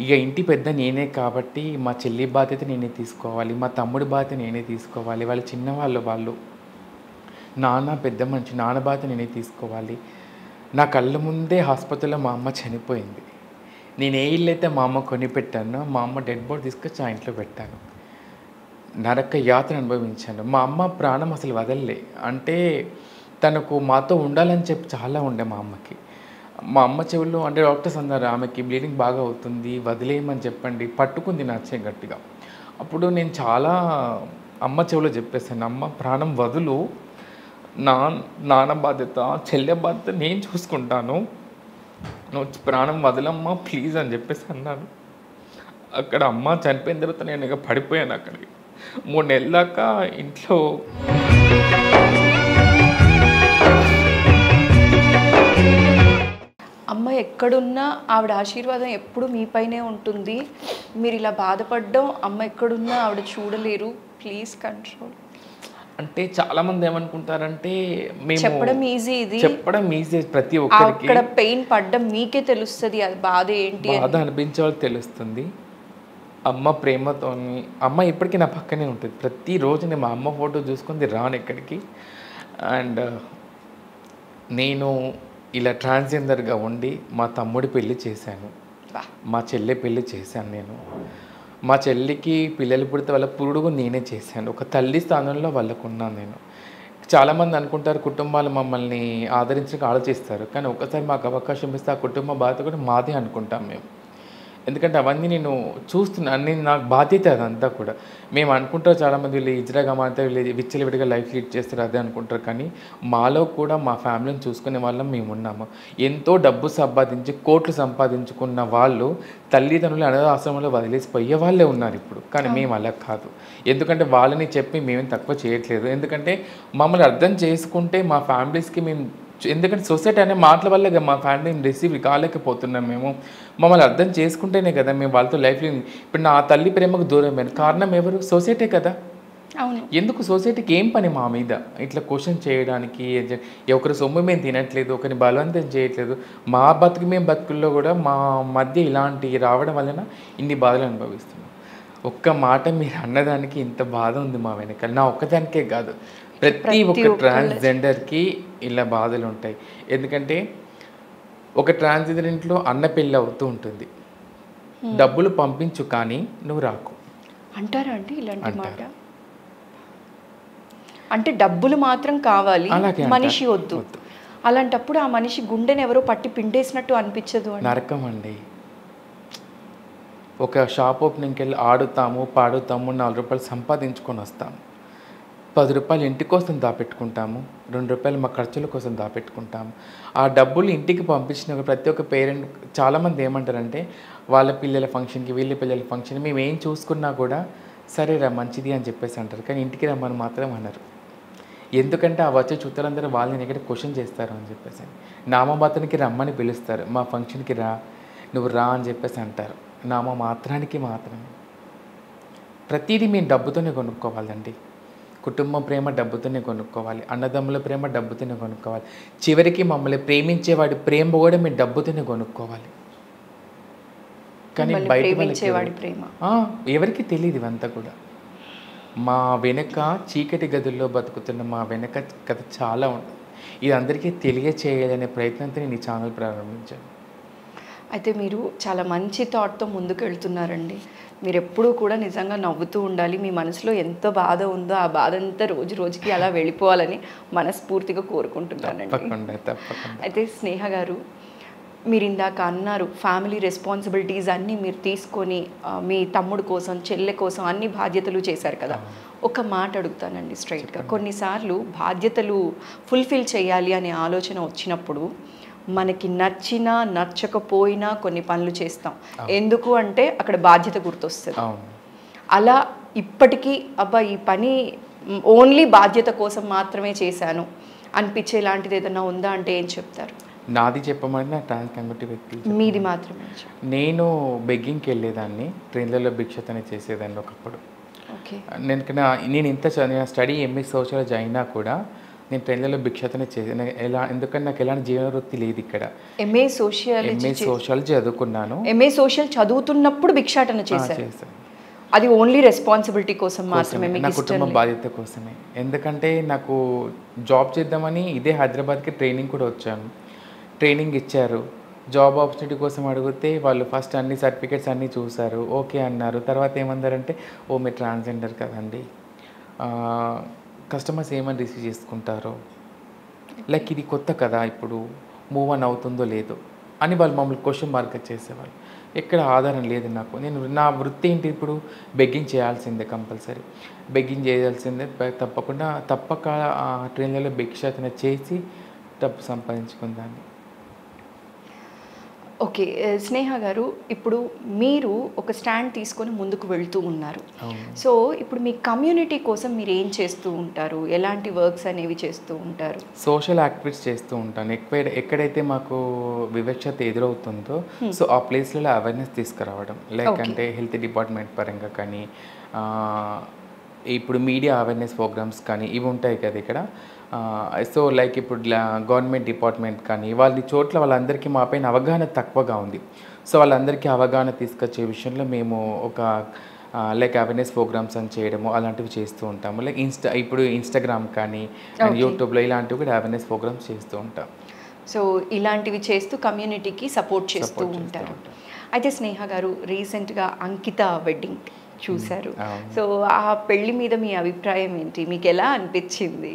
ఇక ఇంటి పెద్ద నేనే కాబట్టి మా చెల్లి బాధ్యత నేనే తీసుకోవాలి, మా తమ్ముడి బాధ్యత నేనే తీసుకోవాలి. వాళ్ళు చిన్నవాళ్ళు, వాళ్ళు నాన్న పెద్ద మనిషి, నాన్న బాధ్యత నేనే తీసుకోవాలి. నా కళ్ళ ముందే హాస్పిటల్లో మా అమ్మ చనిపోయింది. నేను ఏ ఇల్లు అయితే మా అమ్మ కొనిపెట్టానో మా అమ్మ డెడ్ బాడీ తీసుకొచ్చి ఆ ఇంట్లో పెట్టాను. నరక యాత్ర అనుభవించాను. మా అమ్మ ప్రాణం అసలు వదలలే. అంటే తనకు మాతో ఉండాలని చెప్పి చాలా ఉండే మా అమ్మకి. మా అమ్మ చెవుల్లో అంటే డాక్టర్స్ అన్నారు ఆమెకి బ్లీడింగ్ బాగా అవుతుంది, వదిలేయమని చెప్పండి. పట్టుకుంది నా చెయ్యి గట్టిగా. అప్పుడు నేను చాలా అమ్మ చెవులో చెప్పేసాను, అమ్మ ప్రాణం వదులు, నాన్న బాధ్యత, చెల్లె బాధ్యత నేను చూసుకుంటాను, నువ్వు ప్రాణం వదలమ్మా ప్లీజ్ అని చెప్పేసి అన్నాను. అక్కడ అమ్మ చనిపోయిన తర్వాత నేను ఇక పడిపోయాను. అక్కడికి 3 నెలల దాకా ఇంట్లో అమ్మ ఎక్కడున్నా ఆవిడ ఆశీర్వాదం ఎప్పుడు మీపైనే ఉంటుంది. మీరు ఇలా బాధపడడం అమ్మ ఎక్కడున్నా ఆవిడ చూడలేరు. Please control. అంటే చాలా మంది ఏమనుకుంటారంటే మేము చెప్పడం ఈజీ, ఇది చెప్పడం ఈజీ, ప్రతి ఒక్కరికి అక్కడ పెయిన్ పడ్డం మీకే తెలుస్తుంది, అది బాధ ఏంటి బాధ అనిపించే వాళ్ళకి తెలుస్తుంది. అమ్మ ప్రేమతోని అమ్మ ఇప్పటికీ నా పక్కనే ఉంటుంది. ప్రతిరోజు నేను మా అమ్మ ఫోటో చూసుకుంది రాను ఎక్కడికి. అండ్ నేను ఇలా ట్రాన్స్జెండర్గా ఉండి మా తమ్ముడి పెళ్ళి చేశాను, మా చెల్లి పెళ్ళి చేశాను. నేను మా చెల్లికి పిల్లలు పుడితే వాళ్ళ పురుడుగు నేనే చేశాను. ఒక తల్లి స్థానంలో వాళ్ళకు ఉన్నాను నేను. చాలామంది అనుకుంటారు కుటుంబాలు మమ్మల్ని ఆదరించడానికి ఆలోచిస్తారు, కానీ ఒకసారి మాకు అవకాశం ఇస్తే ఆ కుటుంబ బాధ్యత కూడా మాదే అనుకుంటాం మేము. ఎందుకంటే అవన్నీ నేను చూస్తున్నాను, నేను నాకు బాధ్యత అదంతా కూడా. మేము అనుకుంటారు చాలామంది వీళ్ళు ఇజ్రాగా మాత్రం వీళ్ళు విచ్చలవిడిగా లైఫ్ లీడ్ చేస్తారు అదే అనుకుంటారు, కానీ మాలో కూడా మా ఫ్యామిలీని చూసుకునే వాళ్ళం మేము ఉన్నాము. ఎంతో డబ్బు సంపాదించి కోట్లు సంపాదించుకున్న వాళ్ళు తల్లిదండ్రులు అనాథాశ్రమంలో వదిలేసి పోయే వాళ్ళే ఉన్నారు ఇప్పుడు. కానీ మేము అలా కాదు, ఎందుకంటే వాళ్ళని చెప్పి మేమేం తక్కువ చేయట్లేదు. ఎందుకంటే మమ్మల్ని అర్థం చేసుకుంటే మా ఫ్యామిలీస్కి మేము, ఎందుకంటే సొసైటీ అనే మాటల వల్ల మా ఫ్యామిలీని రిసీవ్ కాలేకపోతున్నాం. మేము మమ్మల్ని అర్థం చేసుకుంటేనే కదా మేము వాళ్ళతో లైఫ్లో. ఇప్పుడు నా తల్లి ప్రేమకు దూరమైన కారణం ఎవరు? సొసైటీ కదా. ఎందుకు సొసైటీకి ఏం పని మా మీద ఇట్లా క్వశ్చన్ చేయడానికి? ఒకరి సొమ్ము మేము తినట్లేదు, ఒకరిని బలవంతం చేయట్లేదు. మా మేము బతుకుల్లో కూడా మా మధ్య ఇలాంటి రావడం వలన ఇన్ని బాధలు అనుభవిస్తున్నాం. ఒక్క మాట మీరు అన్నదానికి ఇంత బాధ ఉంది మా వెనకాల. నా ఒక్కదానికే కాదు, ప్రతి ఒక్క ట్రాన్స్జెండర్కి ఇలా బాధలు ఉంటాయి. ఎందుకంటే ఒక ట్రాన్స్జెండర్ ఇంట్లో అన్న పెళ్ళి అవుతూ ఉంటుంది, డబ్బులు పంపించు కానీ నువ్వు రాకు అంటారా అండి ఇలాంటి మాట? అంటే డబ్బులు మాత్రం కావాలి, మనిషి వద్దు. అలాంటప్పుడు ఆ మనిషి గుండెని ఎవరో పట్టి పిండేసినట్టు అనిపించదు? నరకం అండి. ఒక షాప్ ఓపెనింగ్కి వెళ్ళి ఆడుతాము, పాడుతాము, 4 రూపాయలు సంపాదించుకొని వస్తాము. 10 రూపాయలు ఇంటి కోసం దాపెట్టుకుంటాము, 2 రూపాయలు మా ఖర్చుల కోసం దాపెట్టుకుంటాము. ఆ డబ్బులు ఇంటికి పంపించిన ప్రతి ఒక్క పేరెంట్ చాలామంది ఏమంటారంటే వాళ్ళ పిల్లల ఫంక్షన్కి వీళ్ళ పిల్లల ఫంక్షన్కి మేము ఏం చూసుకున్నా కూడా సరేరా మంచిది అని చెప్పేసి అంటారు, కానీ ఇంటికి రమ్మని మాత్రం అన్నారు. ఎందుకంటే ఆ వచ్చే చుట్టాలందరూ వాళ్ళని ఎక్కడ క్వశ్చన్ చేస్తారు అని చెప్పేసి. నామమాత్రానికి రమ్మని పిలుస్తారు, మా ఫంక్షన్కి రా, నువ్వు రా అని చెప్పేసి అంటారు. నామమాత్రానికి మాత్రమే. ప్రతిదీ మేము డబ్బుతోనే కొనుక్కోవాలండి. కుటుంబం ప్రేమ డబ్బుతోనే కొనుక్కోవాలి, అన్నదమ్ముల ప్రేమ డబ్బుతోనే కొనుక్కోవాలి, చివరికి మమ్మల్ని ప్రేమించేవాడి ప్రేమ కూడా మేము డబ్బుతోనే కొనుక్కోవాలి. కానీ బయట ప్రేమ ఎవరికి తెలియదు ఇవంతా కూడా. మా వెనక చీకటి గదుల్లో బతుకుతున్న మా వెనక కథ చాలా ఉంటుంది. ఇది అందరికీ తెలియచేయాలనే ప్రయత్నంతో నేను ఈ ఛానల్ ప్రారంభించాను. అయితే మీరు చాలా మంచి థాట్తో ముందుకు వెళ్తున్నారండి. మీరు ఎప్పుడూ కూడా నిజంగా నవ్వుతూ ఉండాలి. మీ మనసులో ఎంత బాధ ఉందో ఆ బాధ అంతా రోజు రోజుకి అలా వెళ్ళిపోవాలని మనస్ఫూర్తిగా కోరుకుంటున్నానండి. అయితే స్నేహ గారు, మీరు ఇందాక అన్నారు ఫ్యామిలీ రెస్పాన్సిబిలిటీస్ అన్నీ మీరు తీసుకొని మీ తమ్ముడు కోసం చెల్లె కోసం అన్ని బాధ్యతలు చేశారు కదా. ఒక మాట అడుగుతానండి స్ట్రైట్గా. కొన్నిసార్లు బాధ్యతలు ఫుల్ఫిల్ చేయాలి అనే ఆలోచన వచ్చినప్పుడు మనకి నచ్చినా నచ్చకపోయినా కొన్ని పనులు చేస్తాం. ఎందుకు అంటే అక్కడ బాధ్యత గుర్తొస్తుంది. అలా ఇప్పటికీ అబ్బా ఈ పని ఓన్లీ బాధ్యత కోసం మాత్రమే చేశాను అనిపించే లాంటిది ఏదైనా ఉందా అంటే ఏం చెప్తారు? నాది చెప్పమంటే నా ట్రాన్స్ కమ్యూనిటీ వ్యక్తి. మీది మాత్రమే. నేను బెగ్గింగ్కి వెళ్ళేదాన్ని, ట్రైన్లలో భిక్షతనే చేసేదాన్ని ఒకప్పుడు. ఓకే. నేను ఇంత స్టడీ ఎంఏ సోషియాలజీ అయినా కూడా నేను ట్రైన్లలో భిక్షతనే చేసాను. ఎందుకంటే నాకు ఎలాంటి జీవన వృత్తి లేదు ఇక్కడ. ఎంఏ సోషియాలజీ చదువుకున్నాను. ఎంఏ సోషల్ చదువుతున్నప్పుడు భిక్షాటన చేశాను. అది ఓన్లీ రెస్పాన్సిబిలిటీ కోసం మాత్రమే, నా కుటుంబ బాధ్యత కోసమే. ఎందుకంటే నాకు జాబ్ చేద్దామని ఇదే హైదరాబాద్కి ట్రైనింగ్ కూడా వచ్చాను. ట్రైనింగ్ ఇచ్చారు, జాబ్ ఆపర్చునిటీ కోసం అడిగితే వాళ్ళు ఫస్ట్ అన్ని సర్టిఫికేట్స్ అన్నీ చూసారు, ఓకే అన్నారు. తర్వాత ఏమన్నారంటే ఓ మీరు ట్రాన్స్జెండర్ కదండి, కస్టమర్స్ ఏమని రిసీవ్ చేసుకుంటారో, లైక్ ఇది కొత్త కదా ఇప్పుడు మూవ్ ఆన్ అవుతుందో లేదో అని వాళ్ళు మమ్మల్ని క్వశ్చన్ మార్క్ చేసేవాళ్ళు. ఎక్కడ ఆధారం లేదు నాకు. నేను నా వృత్తి ఏంటి ఇప్పుడు? బెగ్గింగ్ చేయాల్సిందే, కంపల్సరీ బెగ్గింగ్ చేయాల్సిందే. తప్పక ట్రైన్లలో భిక్షాటన చేసి డబ్బు సంపాదించుకుందాన్ని. ఓకే స్నేహ గారు, ఇప్పుడు మీరు ఒక స్టాండ్ తీసుకొని ముందుకు వెళ్తూ ఉన్నారు. సో ఇప్పుడు మీ కమ్యూనిటీ కోసం మీరు ఏం చేస్తూ ఉంటారు? ఎలాంటి వర్క్స్ అనేవి చేస్తూ ఉంటారు? సోషల్ యాక్టివిటీస్ చేస్తూ ఉంటాను. ఎక్కడైతే మాకు వివక్షత ఎదురవుతుందో సో ఆ ప్లేస్లలో అవేర్నెస్ తీసుకురావడం, లైక్ అంటే హెల్త్ డిపార్ట్మెంట్ పరంగా కానీ, ఇప్పుడు మీడియా అవేర్నెస్ ప్రోగ్రామ్స్ కానీ ఇవి ఉంటాయి కదా ఇక్కడ. సో లైక్ ఇప్పుడు గవర్నమెంట్ డిపార్ట్మెంట్ కానీ వాళ్ళ చోట్ల వాళ్ళందరికీ మా పైన అవగాహన తక్కువగా ఉంది. సో వాళ్ళందరికీ అవగాహన తీసుకొచ్చే విషయంలో మేము ఒక లైక్ అవేర్నెస్ ప్రోగ్రామ్స్ అని చేయడము అలాంటివి చేస్తూ ఉంటాము. లైక్ ఇప్పుడు ఇన్స్టాగ్రామ్ కానీ అండ్ యూట్యూబ్లో ఇలాంటివి కూడా అవేర్నెస్ ప్రోగ్రామ్స్ చేస్తూ ఉంటాం. సో ఇలాంటివి చేస్తూ కమ్యూనిటీకి సపోర్ట్ చేస్తూ ఉంటారు. అయితే స్నేహ గారు, రీసెంట్గా అంకిత వెడ్డింగ్ చూశారు. సో ఆ పెళ్లి మీద మీ అభిప్రాయం ఏంటి? మీకు ఎలా అనిపించింది?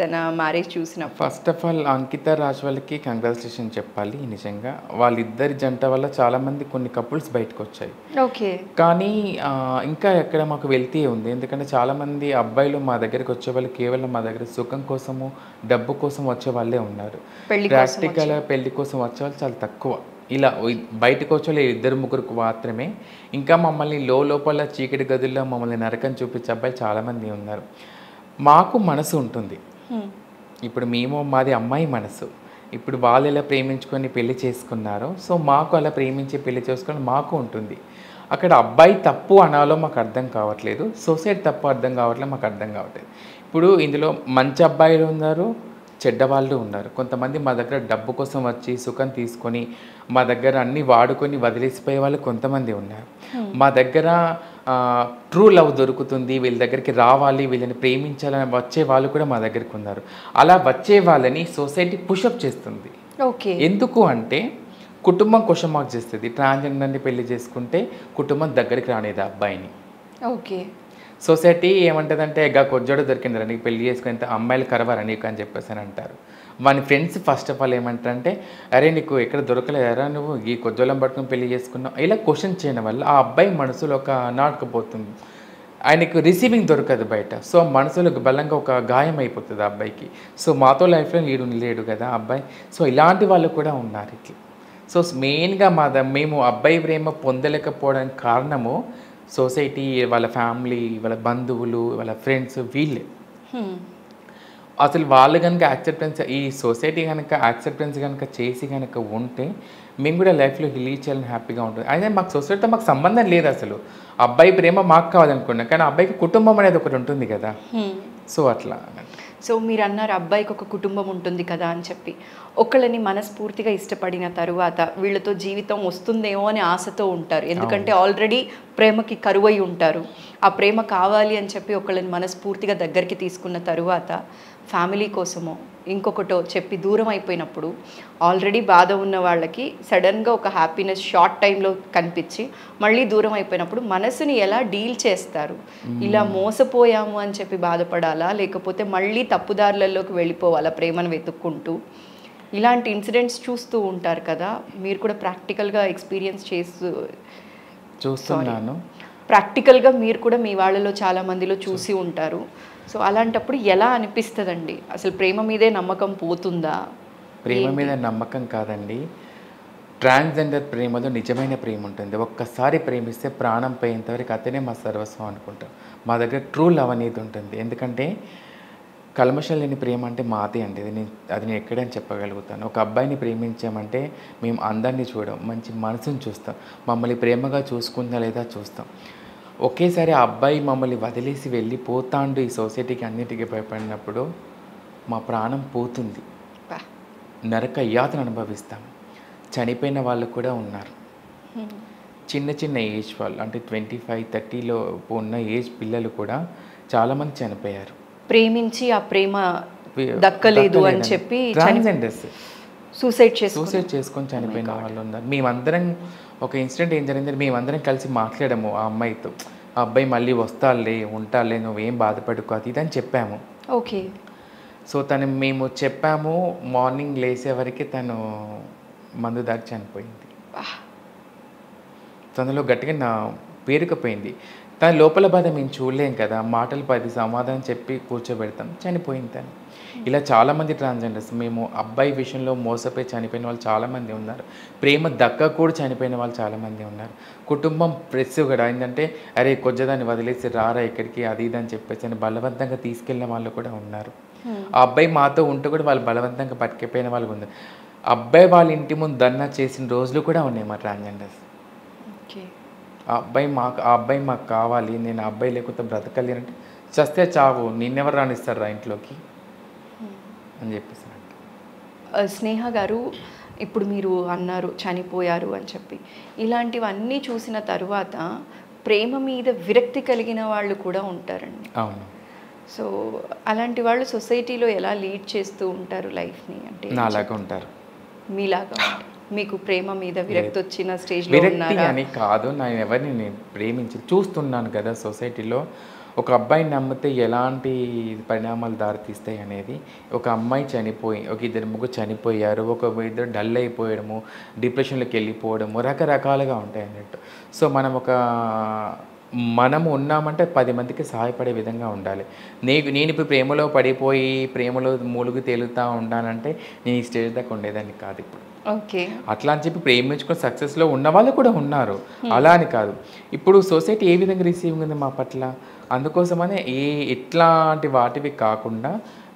తన మ్యారేజ్ చూసిన? ఫస్ట్ ఆఫ్ ఆల్ అంకిత రాజ్ వాళ్ళకి కంగ్రాచులేషన్ చెప్పాలి. నిజంగా వాళ్ళిద్దరి జంట వల్ల చాలామంది కొన్ని కపుల్స్ బయటకు వచ్చాయి. ఓకే. కానీ ఇంకా ఎక్కడ మాకు వెళ్తీ ఉంది. ఎందుకంటే చాలామంది అబ్బాయిలు మా దగ్గరికి వచ్చే వాళ్ళు కేవలం మా దగ్గర సుఖం కోసము డబ్బు కోసం వచ్చే వాళ్ళే ఉన్నారు. ప్రాక్టికల్ పెళ్లి కోసం వచ్చే వాళ్ళు చాలా తక్కువ. ఇలా బయటకు వచ్చే ఇద్దరు ముగ్గురికి మాత్రమే. ఇంకా మమ్మల్ని లోపల చీకటి గదుల్లో మమ్మల్ని నరకం చూపించే అబ్బాయి చాలామంది ఉన్నారు. మాకు మనసు ఉంటుంది. ఇప్పుడు మాది అమ్మాయి మనసు. ఇప్పుడు వాళ్ళు ఎలా ప్రేమించుకొని పెళ్లి చేసుకున్నారో సో మాకు అలా ప్రేమించి పెళ్లి చేసుకొని మాకు ఉంటుంది. అక్కడ అబ్బాయి తప్పు అనాలో మాకు అర్థం కావట్లేదు, సొసైటీ తప్పు అర్థం కావట్లేదు, మాకు అర్థం కావట్లేదు. ఇప్పుడు ఇందులో మంచి అబ్బాయిలు ఉన్నారు, చెడ్డవాళ్ళు ఉన్నారు. కొంతమంది మా దగ్గర డబ్బు కోసం వచ్చి సుఖం తీసుకొని మా దగ్గర అన్నీ వాడుకొని వదిలేసిపోయే వాళ్ళు కొంతమంది ఉన్నారు. మా దగ్గర ట్రూ లవ్ దొరుకుతుంది, వీళ్ళ దగ్గరికి రావాలి, వీళ్ళని ప్రేమించాలని వచ్చే వాళ్ళు కూడా మా దగ్గరికి ఉన్నారు. అలా వచ్చే వాళ్ళని సొసైటీ పుషప్ చేస్తుంది. ఓకే. ఎందుకు అంటే కుటుంబం క్వశ్చన్ మార్క్ చేస్తుంది. ట్రాన్స్జెండర్ని పెళ్లి చేసుకుంటే కుటుంబం దగ్గరికి రానేది అబ్బాయిని. ఓకే. సొసైటీ ఏమంటుందంటే కొజ్జోడ దొరికిందిరా నీకు పెళ్లి చేసుకుని అమ్మాయిలు కరవరా నీకు అని చెప్పేసి అని అంటారు. మన ఫ్రెండ్స్ ఫస్ట్ ఆఫ్ ఆల్ ఏమంటారంటే అరే నీకు ఎక్కడ దొరకలేరా, నువ్వు ఈ కొజ్జోలం పట్టుకుని పెళ్లి చేసుకున్నావు, ఇలా క్వశ్చన్ చేయడం వల్ల ఆ అబ్బాయి మనసులో ఒక నాటుకుపోతుంది. ఆయనకు రిసీవింగ్ దొరకదు బయట. సో మనసులో బలంగా ఒక గాయం అయిపోతుంది ఆ అబ్బాయికి. సో మాతో లైఫ్లో లేడు కదా అబ్బాయి. సో ఇలాంటి వాళ్ళు కూడా ఉన్నారు ఇట్లా. సో మెయిన్గా మేము అబ్బాయి ప్రేమ పొందలేకపోవడానికి కారణము సొసైటీ, వాళ్ళ ఫ్యామిలీ, వాళ్ళ బంధువులు, వాళ్ళ ఫ్రెండ్స్ వీళ్ళే. అసలు వాళ్ళు కనుక యాక్సెప్టెన్స్, ఈ సొసైటీ కనుక యాక్సెప్టెన్స్ కనుక చేసి కనుక ఉంటే మేము కూడా లైఫ్లో లీడ్ చేయాలని హ్యాపీగా ఉంటుంది. అయితే మాకు సొసైటీతో మాకు సంబంధం లేదు. అసలు అబ్బాయి ప్రేమ మాకు కావాలనుకున్నాం, కానీ అబ్బాయికి కుటుంబం అనేది ఒకటి ఉంటుంది కదా. సో అట్లా. సో మీరు అన్నారు అబ్బాయికి ఒక కుటుంబం ఉంటుంది కదా అని చెప్పి. ఒకళ్ళని మనస్ఫూర్తిగా ఇష్టపడిన తరువాత వీళ్ళతో జీవితం వస్తుందేమో అని ఆశతో ఉంటారు. ఎందుకంటే ఆల్రెడీ ప్రేమకి కరువై ఉంటారు. ఆ ప్రేమ కావాలి అని చెప్పి ఒకళ్ళని మనస్ఫూర్తిగా దగ్గరికి తీసుకున్న తరువాత ఫ్యామిలీ కోసమో ఇంకొకటో చెప్పి దూరం అయిపోయినప్పుడు ఆల్రెడీ బాధ ఉన్న వాళ్ళకి సడన్గా ఒక హ్యాపీనెస్ షార్ట్ టైంలో కనిపించి మళ్ళీ దూరం అయిపోయినప్పుడు మనసుని ఎలా డీల్ చేస్తారు? ఇలా మోసపోయాము అని చెప్పి బాధపడాలా, లేకపోతే మళ్ళీ తప్పుదారులలోకి వెళ్ళిపోవాలా ప్రేమను వెతుక్కుంటూ? ఇలాంటి ఇన్సిడెంట్స్ చూస్తూ ఉంటారు కదా, మీరు కూడా ప్రాక్టికల్గా ఎక్స్పీరియన్స్ చూస్తున్నాను. ప్రాక్టికల్గా మీరు కూడా మీ వాళ్ళలో చాలామందిలో చూసి ఉంటారు. సో అలాంటప్పుడు ఎలా అనిపిస్తుందండి? అసలు ప్రేమ మీదే నమ్మకం పోతుందా? ప్రేమ మీద నమ్మకం కాదండి, ట్రాన్స్జెండర్ ప్రేమలో నిజమైన ప్రేమ ఉంటుంది. ఒక్కసారి ప్రేమిస్తే ప్రాణం పోయేంతవరకు అతనే మా సర్వస్వం అనుకుంటాం. మా దగ్గర ట్రూ లవ్ అనేది ఉంటుంది. ఎందుకంటే కల్మషం లేని ప్రేమ అంటే మాదే అండి. అది నేను ఎక్కడైనా చెప్పగలుగుతాను. ఒక అబ్బాయిని ప్రేమించామంటే మేము అందరినీ చూడం, మంచి మనసుని చూస్తాం, మమ్మల్ని ప్రేమగా చూసుకుందా లేదా చూస్తాం. ఒకేసారి ఆ అబ్బాయి మమ్మల్ని వదిలేసి వెళ్ళిపోతాండు ఈ సొసైటీకి అన్నిటికీ భయపడినప్పుడు మా ప్రాణం పోతుంది, నరక యాతన అనుభవిస్తాం. చనిపోయిన వాళ్ళు కూడా ఉన్నారు. చిన్న చిన్న ఏజ్ వాళ్ళు, అంటే 25, 30లో ఉన్న ఏజ్ పిల్లలు కూడా చాలామంది చనిపోయారు. ప్రేమించి ఆ ప్రేమ దక్కలేదు అని చెప్పి ట్రాన్స్జెండర్స్ సూసైడ్ చేసుకొని చనిపోయిన వాళ్ళు ఉన్నారు. మేమందరం ఒక ఇన్సిడెంట్ ఏం జరిగిందంటే మేమందరం కలిసి మాట్లాడాము ఆ అమ్మాయితో. ఆ అబ్బాయి మళ్ళీ వస్తాలే ఉంటాలే, నువ్వేం బాధపడుకో అది ఇది అని చెప్పాము. ఓకే. సో మేము చెప్పాము, మార్నింగ్ లేసే వరకు తను మందు దాటి చనిపోయింది. తనలో గట్టిగా నా పేరుకపోయింది. తన లోపల బాధ మేము చూడలేం కదా, మాటలు 10 సమాధానం చెప్పి కూర్చోబెడతాం, చనిపోయింది తను. ఇలా చాలామంది ట్రాన్స్జెండర్స్ మేము అబ్బాయి విషయంలో మోసపోయి చనిపోయిన వాళ్ళు చాలామంది ఉన్నారు. ప్రేమ దక్క కూడా చనిపోయిన వాళ్ళు చాలామంది ఉన్నారు. కుటుంబం ప్రెస్ కూడా ఏంటంటే అరే కొజ్జదాన్ని వదిలేసి రారా ఇక్కడికి అది ఇది అని చెప్పేసి అని బలవంతంగా తీసుకెళ్ళిన వాళ్ళు కూడా ఉన్నారు. ఆ అబ్బాయి మాతో ఉంటూ కూడా వాళ్ళు బలవంతంగా పట్టుకెళ్ళిన వాళ్ళు ఉన్నారు. అబ్బాయి వాళ్ళ ఇంటి ముందు ధర్నా చేసిన రోజులు కూడా ఉన్నాయి మా ట్రాన్స్జెండర్స్. ఆ అబ్బాయి మాకు కావాలి, నేను ఆ అబ్బాయి లేకపోతే బ్రతకలేనంటే చస్తే చావు, నిన్నెవరు రానిస్తారు రా ఇంట్లోకి అని చెప్పేసి. స్నేహ గారు, ఇప్పుడు మీరు అన్నారు చనిపోయారు అని చెప్పి, ఇలాంటివన్నీ చూసిన తరువాత ప్రేమ మీద విరక్తి కలిగిన వాళ్ళు కూడా ఉంటారండి. అవును. సో అలాంటి వాళ్ళు సొసైటీలో ఎలా లీడ్ చేస్తూ ఉంటారు లైఫ్ని? అంటే నాలాగా ఉంటారు, మీలాగా. మీకు ప్రేమ మీద విరక్తి వచ్చిన స్టేజ్లో విరక్తి అని కాదు, నేను ఎవరిని నేను ప్రేమించి చూస్తున్నాను కదా సొసైటీలో. ఒక అబ్బాయిని నమ్మితే ఎలాంటి పరిణామాలు దారితీస్తాయి అనేది, ఒక పరిణామాలు దారితీస్తాయి అనేది, ఒక అమ్మాయి చనిపోయి ఒక ఇద్దరు ముగ్గురు చనిపోయారు, ఒక ఇద్దరు డల్ అయిపోయడము, డిప్రెషన్లోకి వెళ్ళిపోవడము, రకరకాలుగా ఉంటాయి అన్నట్టు. సో మనము ఉన్నామంటే 10 మందికి సహాయపడే విధంగా ఉండాలి. నేను ఇప్పుడు ప్రేమలో పడిపోయి ప్రేమలో ములుగు తేలుతూ ఉన్నానంటే నేను ఈ స్టేజ్ దాకా ఉండేదాన్ని కాదు ఇప్పుడు. ఓకే, అట్లా అని చెప్పి ప్రేమించుకుని సక్సెస్లో ఉన్న వాళ్ళు కూడా ఉన్నారు, అలా అని కాదు. ఇప్పుడు సొసైటీ ఏ విధంగా రిసీవింగ్ ఉంది మా పట్ల, అందుకోసమనే ఎట్లాంటి వాటివి కాకుండా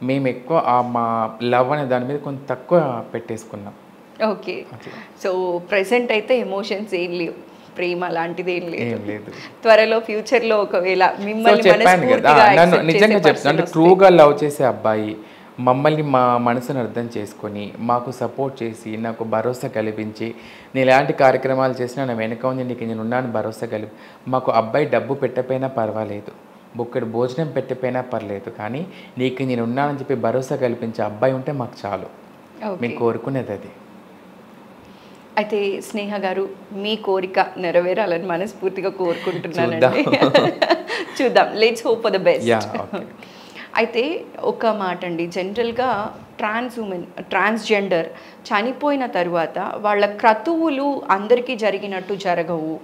మేము ఎక్కువ మా లవ్ అనే దాని మీద కొంచెం తక్కువ పెట్టేసుకున్నాం. ఓకే, సో ప్రెసెంట్ అయితే ఎమోషన్స్ ఏం లేవు, ప్రేమ లాంటిది ఏం లేదు. త్వరలో ఫ్యూచర్లో ఒకవేళ మిమ్మల్ని చెప్పాను కదా, నన్ను నిజంగా చెప్తాను అంటే ట్రూగా లవ్ చేసే అబ్బాయి మమ్మల్ని మా మనసును అర్థం చేసుకొని మాకు సపోర్ట్ చేసి నాకు భరోసా కల్పించి, నేను ఎలాంటి కార్యక్రమాలు చేసినా నా వెనక ఉంది నీకు నేను ఉన్నాను భరోసా మాకు అబ్బాయి డబ్బు పెట్టకపోయినా పర్వాలేదు, బుక్కడి భోజనం పెట్టకపోయినా పర్లేదు, కానీ నీకు నేను ఉన్నానని చెప్పి భరోసా కల్పించే అబ్బాయి ఉంటే మాకు చాలు. మేము కోరుకునేది అది. అయితే స్నేహ గారు, మీ కోరిక నెరవేరాలని మనస్ఫూర్తిగా కోరుకుంటున్నానండి. చూద్దాం, let's hope for the best. అయితే ఒక మాట అండి, జనరల్గా ట్రాన్స్జెండర్ చనిపోయిన తర్వాత వాళ్ళ క్రతువులు అందరికీ జరిగినట్టు జరగవు,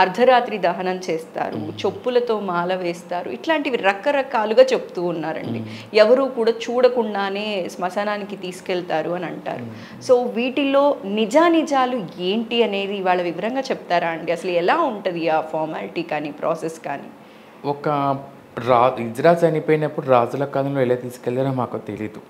అర్ధరాత్రి దహనం చేస్తారు, చొప్పులతో మాల వేస్తారు, ఇట్లాంటివి రకరకాలుగా చెప్తూ ఉన్నారండి. ఎవరు కూడా చూడకుండానే శ్మశానానికి తీసుకెళ్తారు అని అంటారు. సో వీటిల్లో నిజానిజాలు ఏంటి అనేది వాళ్ళ వివరంగా చెప్తారా అండి? అసలు ఎలా ఉంటుంది ఆ ఫార్మాలిటీ కానీ ప్రాసెస్ కానీ? ఇజ్రా చనిపోయినప్పుడు రాజుల కాలంలో ఎలా తీసుకెళ్లారో మాకు తెలీదు,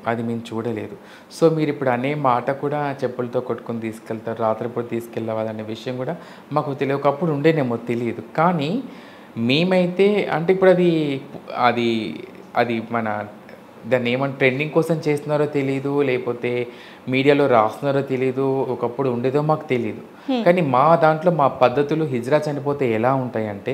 అది మేము చూడలేదు. సో మీరు ఇప్పుడు అనే మాట కూడా చెప్పులతో కొట్టుకొని తీసుకెళ్తారు, రాత్రిపూట తీసుకెళ్ళవాలనే విషయం కూడా మాకు తెలియదు. ఒకప్పుడు ఉండేనేమో తెలియదు, కానీ మేమైతే అంటే ఇప్పుడు అది అది మన దాన్ని ఏమన్నా ట్రెండింగ్ కోసం చేస్తున్నారో తెలీదు, లేకపోతే మీడియాలో రాస్తున్నారో తెలీదు, ఒకప్పుడు ఉండేదో మాకు తెలీదు. కానీ మా దాంట్లో మా పద్ధతులు హిజ్రా చనిపోతే ఎలా ఉంటాయంటే,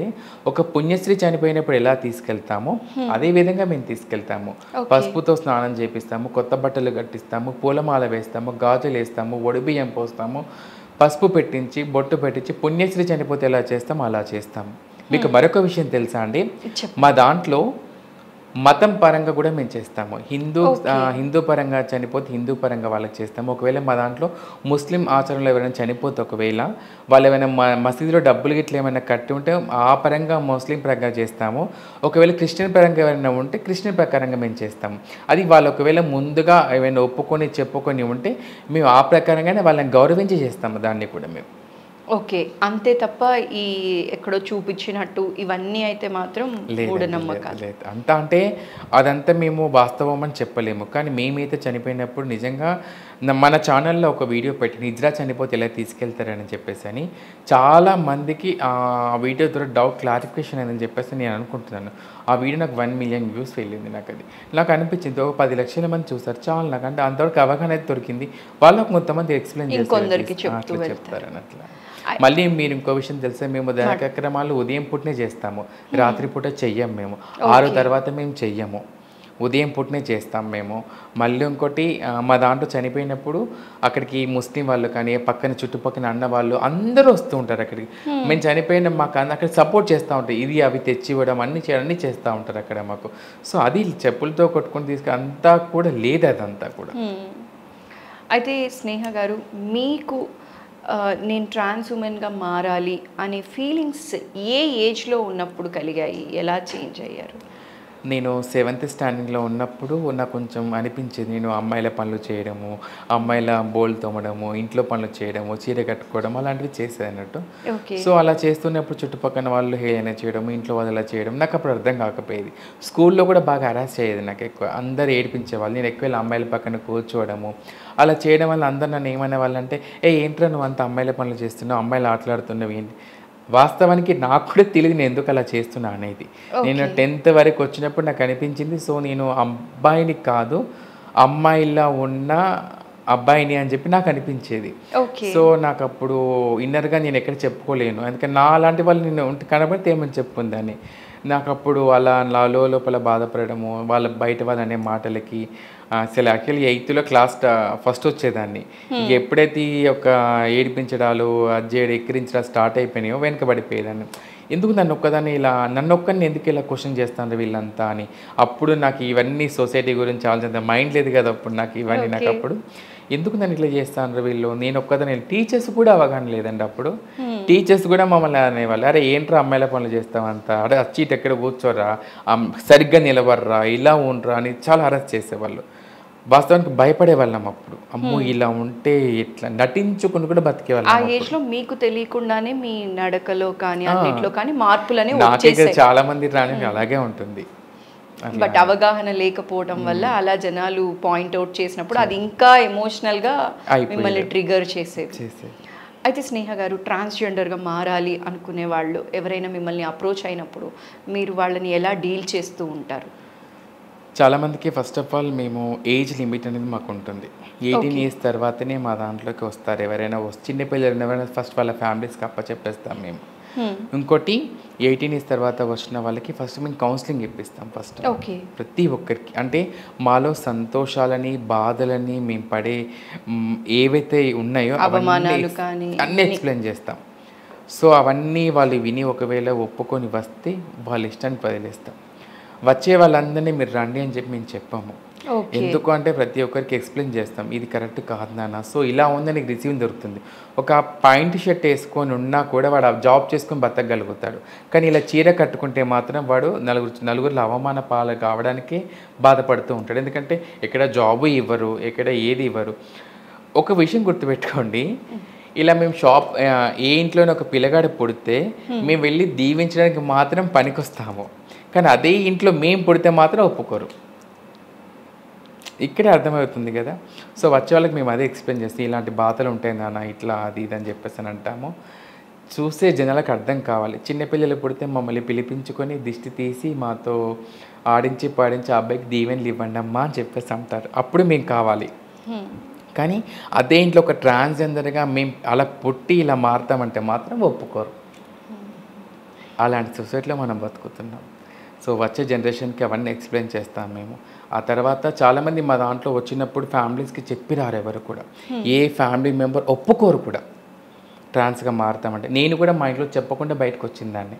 ఒక పుణ్యశ్రీ చనిపోయినప్పుడు ఎలా తీసుకెళ్తామో అదే విధంగా మేము తీసుకెళ్తాము. పసుపుతో స్నానం చేపిస్తాము, కొత్త బట్టలు కట్టిస్తాము, పూలమాల వేస్తాము, గాజులు వేస్తాము, ఒడిబియ్యం పోస్తాము, పసుపు పెట్టించి బొట్టు పెట్టించి పుణ్యశ్రీ చనిపోతే ఎలా చేస్తామో అలా చేస్తాము. మీకు మరొక విషయం తెలుసా అండి, మా దాంట్లో మతం పరంగా కూడా మేము చేస్తాము. హిందూ పరంగా చనిపోతే హిందూ పరంగా వాళ్ళకి చేస్తాము. ఒకవేళ మా దాంట్లో ముస్లిం ఆచరణలో ఎవరైనా చనిపోతే ఒకవేళ వాళ్ళు ఏమైనా మసీదులో డబ్బులు గిట్ల ఏమైనా కట్టి ఉంటే ఆ పరంగా ముస్లిం పరంగా చేస్తాము. ఒకవేళ క్రిస్టియన్ పరంగా ఎవరైనా ఉంటే క్రిస్టియన్ ప్రకారంగా మేము చేస్తాము. అది వాళ్ళు ఒకవేళ ముందుగా ఏమైనా ఒప్పుకొని చెప్పుకొని ఉంటే మేము ఆ ప్రకారంగానే వాళ్ళని గౌరవించి చేస్తాము దాన్ని కూడా మేము. ఓకే, అంతే తప్ప ఈ ఎక్కడో చూపించినట్టు ఇవన్నీ అయితే మాత్రం మూఢనమ్మకాలు అంతా అంటే అదంతా మేము వాస్తవం అని చెప్పలేము. కానీ మేమైతే చనిపోయినప్పుడు నిజంగా మన ఛానల్లో ఒక వీడియో పెట్టి హిజ్రా చనిపోతే ఎలా తీసుకెళ్తారని చెప్పేసి అని చాలా మందికి ఆ వీడియో ద్వారా డౌట్ క్లారిఫికేషన్ అని చెప్పేసి నేను అనుకుంటున్నాను. ఆ వీడియో నాకు 1 మిలియన్ వ్యూస్ వెళ్ళింది. నాకు అనిపించింది ఒక 10 లక్షల మంది చూసారు చాలు. నాకంటే అంతవరకు అవగాహన అయితే దొరికింది. వాళ్ళకు కొంతమంది ఎక్స్ప్లెయిన్ చెప్తారని అట్లా. మళ్ళీ మీరు ఇంకో విషయం తెలుసా, మేము కార్యక్రమాలు ఉదయం పూటనే చేస్తాము, రాత్రి పూట చెయ్యం మేము. 6 తర్వాత మేము చెయ్యము, ఉదయం పూటనే చేస్తాం మేము. మళ్ళీ ఇంకోటి మా దాంట్లో చనిపోయినప్పుడు అక్కడికి ముస్లిం వాళ్ళు కానీ పక్కన చుట్టుపక్కల అన్న వాళ్ళు అందరూ వస్తూ ఉంటారు అక్కడికి. మేము చనిపోయిన మాకు అక్కడ సపోర్ట్ చేస్తూ ఉంటారు, ఇది అవి తెచ్చి ఇవ్వడం అన్నీ చేస్తూ ఉంటారు అక్కడ మాకు. సో అది చెప్పులతో కొట్టుకొని అంతా కూడా లేదు, అదంతా కూడా. అయితే స్నేహ గారు, మీకు నేను ట్రాన్స్ ఉమెన్గా మారాలి అనే ఫీలింగ్స్ ఏ ఏజ్లో ఉన్నప్పుడు కలిగాయి, ఎలా చేంజ్ అయ్యారు? నేను 7th స్టాండింగ్లో ఉన్నప్పుడు నాకు కొంచెం అనిపించేది, నేను అమ్మాయిల పనులు చేయడము, అమ్మాయిల బోల్ తోమడము, ఇంట్లో పనులు చేయడము, చీర కట్టుకోవడం అలాంటివి చేసేది అన్నట్టు. సో అలా చేస్తున్నప్పుడు చుట్టుపక్కల వాళ్ళు హేళన చేయడం, ఇంట్లో వాళ్ళు అలా చేయడం నాకు అప్పుడు అర్థం కాకపోయేది. స్కూల్లో కూడా బాగా హరాస్ అయ్యేది నాకు ఎక్కువ, అందరు ఏడిపించేవాళ్ళు. నేను ఎక్కువ అమ్మాయిల పక్కన కూర్చోవడము అలా చేయడం వల్ల అందరు నన్ను ఏమనే వాళ్ళంటే, ఏంట్రా నువ్వు అంత అమ్మాయిల పనులు చేస్తున్నావు, అమ్మాయిలు ఆటలాడుతున్నావు ఏంటి. వాస్తవానికి నాకు కూడా తెలియదు నేను ఎందుకు అలా చేస్తున్నా అనేది. నేను 10th వరకు వచ్చినప్పుడు నాకు అనిపించింది, సో నేను అబ్బాయిని కాదు అమ్మాయిలా ఉన్న అబ్బాయిని అని చెప్పి నాకు అనిపించేది. సో నాకు అప్పుడు ఇన్నర్గా నేను ఎక్కడ చెప్పుకోలేను, అందుకని నా అలాంటి వాళ్ళు నేను కనబడితే ఏమని చెప్పుకుందని. నాకు అప్పుడు అలా లోపల బాధపడము, వాళ్ళ బయట వాళ్ళు అనే మాటలకి. అసలు యాక్చువల్లీ 8th క్లాస్ ఫస్ట్ వచ్చేదాన్ని. ఎప్పుడైతే ఒక ఏడిపించడాలు అజ్జేడు ఎక్కిరించడాలు స్టార్ట్ అయిపోయినాయో వెనకబడిపోయేదాన్ని. ఎందుకు నన్ను ఒక్కరిని ఎందుకు ఇలా క్వశ్చన్ చేస్తాను వీళ్ళంతా అని. అప్పుడు నాకు ఇవన్నీ సొసైటీ గురించి ఆలోచన మైండ్ లేదు కదా అప్పుడు నాకు ఇవన్నీ. నాకు అప్పుడు ఎందుకు నన్ను ఇట్లా చేస్తాను వీళ్ళు, నేను ఒక్కదాన్ని. టీచర్స్ కూడా అవగాహన లేదండి అప్పుడు. టీచర్స్ కూడా మమ్మల్ని అనేవాళ్ళు, అరే ఏంట్రా అమ్మాయిల పనులు చేస్తామంతా, అరే వచ్చి ఎక్కడ కూర్చోరా, సరిగ్గా నిలబడరా, ఇలా ఉండరా అని చాలా అరెస్ట్ చేసేవాళ్ళు. వాస్తవానికి భయపడే వాళ్ళం అప్పుడు. అమ్మో ఇలా ఉంటే ఇట్లా నటించుకుని కూడా బతికేవాళ్ళం. ఆ ఏజ్ లో మీకు తెలియకుండానే మీ నడకలో కానీ అన్నిట్లో కానీ మార్పులని చాలా మంది రాని అలాగే ఉంటుంది. బట్ అవగాహన లేకపోవడం వల్ల అలా జనాలు పాయింట్అవుట్ చేసినప్పుడు అది ఇంకా ఎమోషనల్గా మిమ్మల్ని ట్రిగర్ చేసేది. అయితే స్నేహ గారు, ట్రాన్స్జెండర్గా మారాలి అనుకునే వాళ్ళు ఎవరైనా మిమ్మల్ని అప్రోచ్ అయినప్పుడు మీరు వాళ్ళని ఎలా డీల్ చేస్తూ ఉంటారు? చాలామందికి ఫస్ట్ ఆఫ్ ఆల్ మేము ఏజ్ లిమిట్ అనేది మాకు ఉంటుంది. 18 years తర్వాతనే మా దాంట్లోకి వస్తారు. ఎవరైనా చిన్నపిల్లలు ఎవరైనా ఫస్ట్ వాళ్ళ ఫ్యామిలీస్కి అప్పచెప్పేస్తాం మేము. ఇంకోటి 18 years తర్వాత వచ్చిన వాళ్ళకి ఫస్ట్ మేము కౌన్సిలింగ్ ఇప్పిస్తాం ఫస్ట్ ప్రతి ఒక్కరికి. అంటే మాలో సంతోషాలని బాధలని మేము పడే ఏవైతే ఉన్నాయో అన్నీ ఎక్స్ప్లెయిన్ చేస్తాం. సో అవన్నీ వాళ్ళు విని ఒకవేళ ఒప్పుకొని వస్తే వాళ్ళ ఇష్టానికి వదిలేస్తాం. వచ్చే వాళ్ళందరినీ మీరు రండి అని చెప్పి మేము చెప్పాము. ఎందుకు అంటే ప్రతి ఒక్కరికి ఎక్స్ప్లెయిన్ చేస్తాం, ఇది కరెక్ట్ కాదు నాన్న, సో ఇలా ఉందని నీకు రిసీవింగ్ దొరుకుతుంది. ఒక పాయింట్ షర్ట్ వేసుకొని ఉన్నా కూడా వాడు జాబ్ చేసుకొని బతకగలుగుతాడు. కానీ ఇలా చీర కట్టుకుంటే మాత్రం వాడు నలుగురిలో అవమాన పాలు కావడానికి బాధపడుతూ ఉంటాడు. ఎందుకంటే ఎక్కడ జాబు ఇవ్వరు, ఎక్కడ ఏది ఇవ్వరు. ఒక విషయం గుర్తుపెట్టుకోండి, ఇలా మేము ఏ ఇంట్లోనే ఒక పిల్లగాడు పుడితే మేము వెళ్ళి దీవించడానికి మాత్రం పనికొస్తాము. కానీ అదే ఇంట్లో మేము పుడితే మాత్రం ఒప్పుకోరు. ఇక్కడే అర్థమవుతుంది కదా. సో వచ్చే వాళ్ళకి మేము అదే ఎక్స్ప్లెయిన్ చేస్తాం, ఇలాంటి బాధలు ఉంటాయి నాన్న, ఇట్లా అది ఇది అని చెప్పేసి అని అంటాము. చూసే జనాలకు అర్థం కావాలి. చిన్నపిల్లలు పుడితే మమ్మల్ని పిలిపించుకొని దిష్టి తీసి మాతో ఆడించి పాడించి అబ్బాయికి దీవెనలు ఇవ్వండి అమ్మా అని చెప్పేసి అంటారు. అప్పుడు మేము కావాలి. కానీ అదే ఇంట్లో ఒక ట్రాన్స్జెండర్గా మేము అలా పుట్టి ఇలా మారుతామంటే మాత్రం ఒప్పుకోరు. అలాంటి సొసైటీలో మనం బతుకుతున్నాం. సో వచ్చే జనరేషన్కి అవన్నీ ఎక్స్ప్లెయిన్ చేస్తాం మేము. ఆ తర్వాత చాలామంది మా దాంట్లో వచ్చినప్పుడు ఫ్యామిలీస్కి చెప్పి రారు ఎవరు కూడా. ఏ ఫ్యామిలీ మెంబర్ ఒప్పుకోరు కూడా ట్రాన్స్గా మారుతామంటే. నేను కూడా మా ఇంట్లో చెప్పకుండా బయటకు వచ్చిందాన్ని.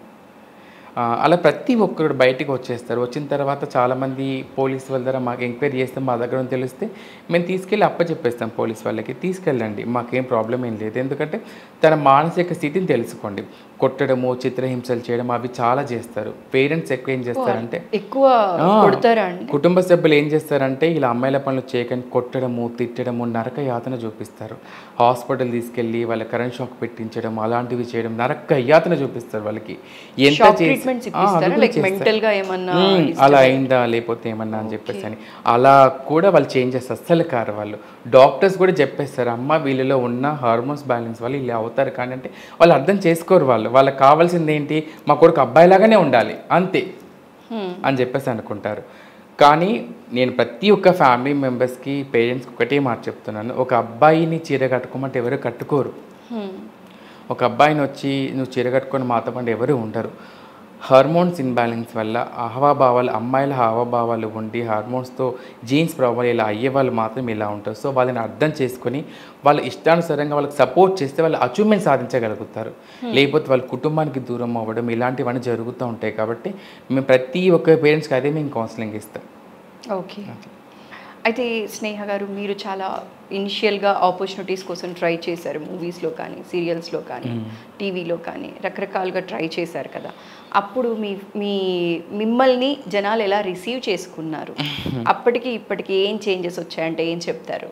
అలా ప్రతి ఒక్కరు బయటికి వచ్చేస్తారు. వచ్చిన తర్వాత చాలామంది పోలీస్ వాళ్ళ దగ్గర మాకు ఎంక్వైరీ చేస్తే మా దగ్గర తెలిస్తే మేము తీసుకెళ్ళి అప్పచెప్పేస్తాం పోలీస్ వాళ్ళకి, తీసుకెళ్ళండి మాకేం ప్రాబ్లం ఏం లేదు. ఎందుకంటే తన మానసిక స్థితిని తెలుసుకోండి. కొట్టడము, చిత్రహింసలు చేయడం అవి చాలా చేస్తారు. పేరెంట్స్ ఎక్కువ ఏం చేస్తారంటే కుటుంబ సభ్యులు ఏం చేస్తారంటే ఇలా అమ్మాయిల పనులు చేయకుండా కొట్టడము, తిట్టడము, నరక యాతన చూపిస్తారు. హాస్పిటల్ తీసుకెళ్ళి వాళ్ళ కరెంట్ షాక్ పెట్టించడం అలాంటివి చేయడం, నరక యాతన చూపిస్తారు వాళ్ళకి. ఎంత అలా అయిందా లేకపోతే ఏమన్నా అని చెప్పేసి అని అలా కూడా వాళ్ళు చేంజెస్ అస్సలు కారు. వాళ్ళు డాక్టర్స్ కూడా చెప్పేస్తారు, అమ్మ వీళ్ళలో ఉన్న హార్మోన్స్ బ్యాలెన్స్ వల్ల ఇలా అవుతారు. కానీ అంటే వాళ్ళు అర్థం చేసుకోరు. వాళ్ళకి కావాల్సింది ఏంటి, మా కొడుకు అబ్బాయిలాగానే ఉండాలి అంతే అని చెప్పేసి అనుకుంటారు. కానీ నేను ప్రతి ఒక్క ఫ్యామిలీ మెంబర్స్కి పేరెంట్స్కి ఒకటే మాట చెప్తున్నాను, ఒక అబ్బాయిని చీర కట్టుకోమంటే ఎవరు కట్టుకోరు. ఒక అబ్బాయిని వచ్చి నువ్వు చీర కట్టుకొని మాతో పాటు ఎవరు ఉండరు. హార్మోన్స్ ఇన్బ్యాలెన్స్ వల్ల అమ్మాయిల హావభావాలు ఉండి హార్మోన్స్తో జీన్స్ ప్రాబ్లం ఇలా అయ్యే వాళ్ళు మాత్రం ఇలా ఉంటారు. సో వాళ్ళని అర్థం చేసుకొని వాళ్ళ ఇష్టానుసారంగా వాళ్ళకి సపోర్ట్ చేస్తే వాళ్ళు అచీవ్మెంట్ సాధించగలుగుతారు. లేకపోతే వాళ్ళ కుటుంబానికి దూరం అవ్వడం ఇలాంటివన్నీ జరుగుతూ ఉంటాయి. కాబట్టి మేము ప్రతి ఒక్క పేరెంట్స్కి అదే మేము కౌన్సిలింగ్ ఇస్తాం. ఓకే. అయితే స్నేహ గారు, మీరు చాలా ఇనిషియల్గా ఆపర్చునిటీస్ కోసం ట్రై చేశారు. మూవీస్లో కానీ, సీరియల్స్లో కానీ, టీవీలో కానీ రకరకాలుగా ట్రై చేశారు కదా. అప్పుడు మిమ్మల్ని జనాలు ఎలా రిసీవ్ చేసుకున్నారు? అప్పటికి ఇప్పటికి ఏం చేంజెస్ వచ్చాయంటే ఏం చెప్తారు?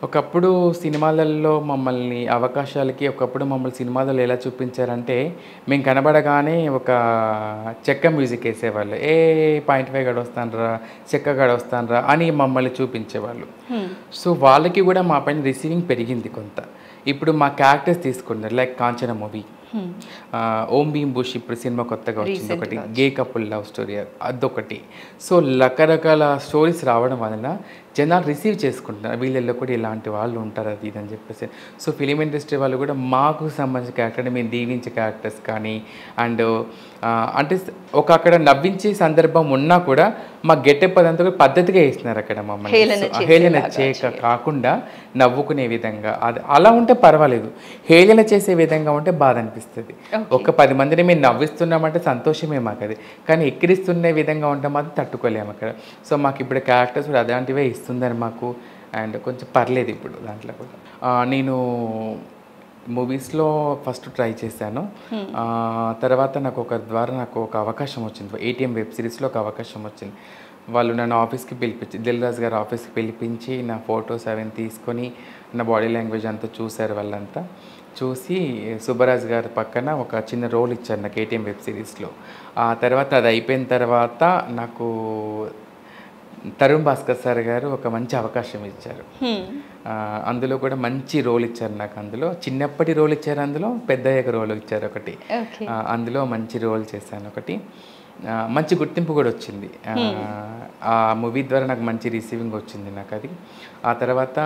ఒకప్పుడు సినిమాలలో మమ్మల్ని అవకాశాలకి మమ్మల్ని సినిమాలలో ఎలా చూపించారంటే మేము కనబడగానే ఒక చెక్క మ్యూజిక్ వేసేవాళ్ళు. 0.5 గడొస్తానరా, చెక్క గడొస్తానరా అని మమ్మల్ని చూపించేవాళ్ళు. సో వాళ్ళకి కూడా మా పైన రిసీవింగ్ పెరిగింది కొంత. ఇప్పుడు మా క్యారెక్టర్స్ తీసుకున్నారు, లైక్ కాంచన మూవీ, ఓం భీమ్ బుష్ ఇప్పుడు సినిమా కొత్తగా వచ్చింది ఒకటి, గే కపుల్ లవ్ స్టోరీ అదొకటి. సో రకరకాల స్టోరీస్ రావడం వలన జనాలు రిసీవ్ చేసుకుంటున్నారు, వీళ్ళల్లో కూడా ఇలాంటి వాళ్ళు ఉంటారు అది ఇది అని చెప్పేసి. సో ఫిలిం ఇండస్ట్రీ వాళ్ళు కూడా మాకు సంబంధించిన క్యారెక్టర్ మేము దీవించే క్యారెక్టర్స్ కానీ అండ్ అంటే ఒక అక్కడ నవ్వించే సందర్భం ఉన్నా కూడా మా గెటప్ అదంతా కూడా పద్ధతిగా వేస్తున్నారు అక్కడ మమ్మల్ని. హేళన చేయక కాకుండా నవ్వుకునే విధంగా, అది అలా ఉంటే పర్వాలేదు. హేళన చేసే విధంగా ఉంటే బాధ అనిపిస్తుంది. ఒక 10 మందిని మేము నవ్విస్తున్నామంటే సంతోషమే మాకు అది, కానీ ఎక్కిరిస్తున్న విధంగా ఉంటే మాత్రం తట్టుకోలేము అక్కడ. సో మాకు ఇప్పుడు క్యారెక్టర్స్ కూడా అలాంటివే ఇస్తుందని మాకు, అండ్ కొంచెం పర్లేదు ఇప్పుడు దాంట్లో కూడా. నేను మూవీస్లో ఫస్ట్ ట్రై చేశాను, తర్వాత నాకు నాకు ఒక అవకాశం వచ్చింది. ATM వెబ్ సిరీస్లో ఒక అవకాశం వచ్చింది. వాళ్ళు నన్ను ఆఫీస్కి పిలిపించి, దిల్ రాజు గారు ఆఫీస్కి పిలిపించి నా ఫొటోస్ అవన్నీ తీసుకొని నా బాడీ లాంగ్వేజ్ అంతా చూశారు. వాళ్ళంతా చూసి సుబ్బరాజ్ గారి పక్కన ఒక చిన్న రోల్ ఇచ్చారు నాకు ATM వెబ్ సిరీస్లో. ఆ తర్వాత అది అయిపోయిన తర్వాత నాకు తరుణ్ భాస్కర్ సార్ గారు ఒక మంచి అవకాశం ఇచ్చారు. అందులో కూడా మంచి రోల్ ఇచ్చారు నాకు. అందులో చిన్నప్పటి రోల్ ఇచ్చారు, అందులో పెద్దయ్యాక రోల్ ఇచ్చారు ఒకటి. అందులో మంచి రోల్ చేశాను ఒకటి. మంచి గుర్తింపు కూడా వచ్చింది. ఆ మూవీ ద్వారా నాకు మంచి రిసీవింగ్ వచ్చింది నాకు అది. ఆ తర్వాత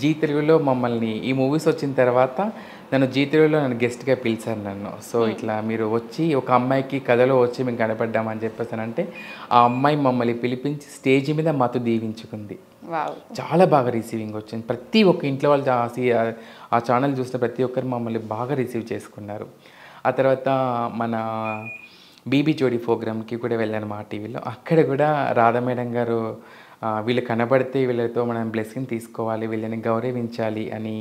జీ తెలుగులో మమ్మల్ని, ఈ మూవీస్ వచ్చిన తర్వాత నన్ను జీ తెలుగులో నన్ను గెస్ట్గా పిలిచారు నన్ను. సో ఇట్లా మీరు వచ్చి ఒక అమ్మాయికి కథలో వచ్చి మేము కనపడ్డామని చెప్పేసానంటే ఆ అమ్మాయి మమ్మల్ని పిలిపించి స్టేజ్ మీద మాతో దీవించుకుంది. చాలా బాగా రిసీవింగ్ వచ్చింది. ప్రతి ఒక్క ఇంట్లో వాళ్ళు ఆ ఛానల్ చూసిన ప్రతి ఒక్కరు మమ్మల్ని బాగా రిసీవ్ చేసుకున్నారు. ఆ తర్వాత మన బీబీ జోడీ ప్రోగ్రామ్కి కూడా వెళ్ళాను మా టీవీలో. అక్కడ కూడా రాధా మేడం గారు వీళ్ళు కనబడితే వీళ్ళతో మనం బ్లెస్సింగ్ తీసుకోవాలి, వీళ్ళని గౌరవించాలి అని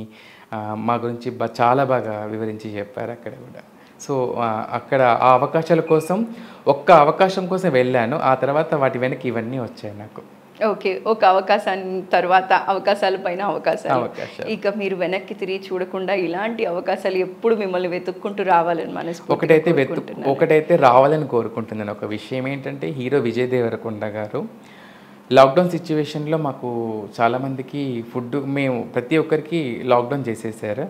మా గురించి చాలా బాగా వివరించి చెప్పారు అక్కడ కూడా. సో అక్కడ ఆ అవకాశాల కోసం, ఒక్క అవకాశం కోసం వెళ్ళాను. ఆ తర్వాత వాటి వెనక ఇవన్నీ వచ్చాయి నాకు. ఓకే, ఒక అవకాశాన్ని తర్వాత అవకాశాల పైన అవకాశాలు, ఇక మీరు వెనక్కి తిరిగి చూడకుండా ఇలాంటి అవకాశాలు ఎప్పుడు మిమ్మల్ని వెతుక్కుంటూ రావాలని ఒకటైతే రావాలని కోరుకుంటున్నాను. ఒక విషయం ఏంటంటే, హీరో విజయ్ దేవరకొండ గారు లాక్డౌన్ సిచ్యువేషన్లో మాకు చాలామందికి ఫుడ్, మేము ప్రతి ఒక్కరికి లాక్డౌన్ చేసేసారు,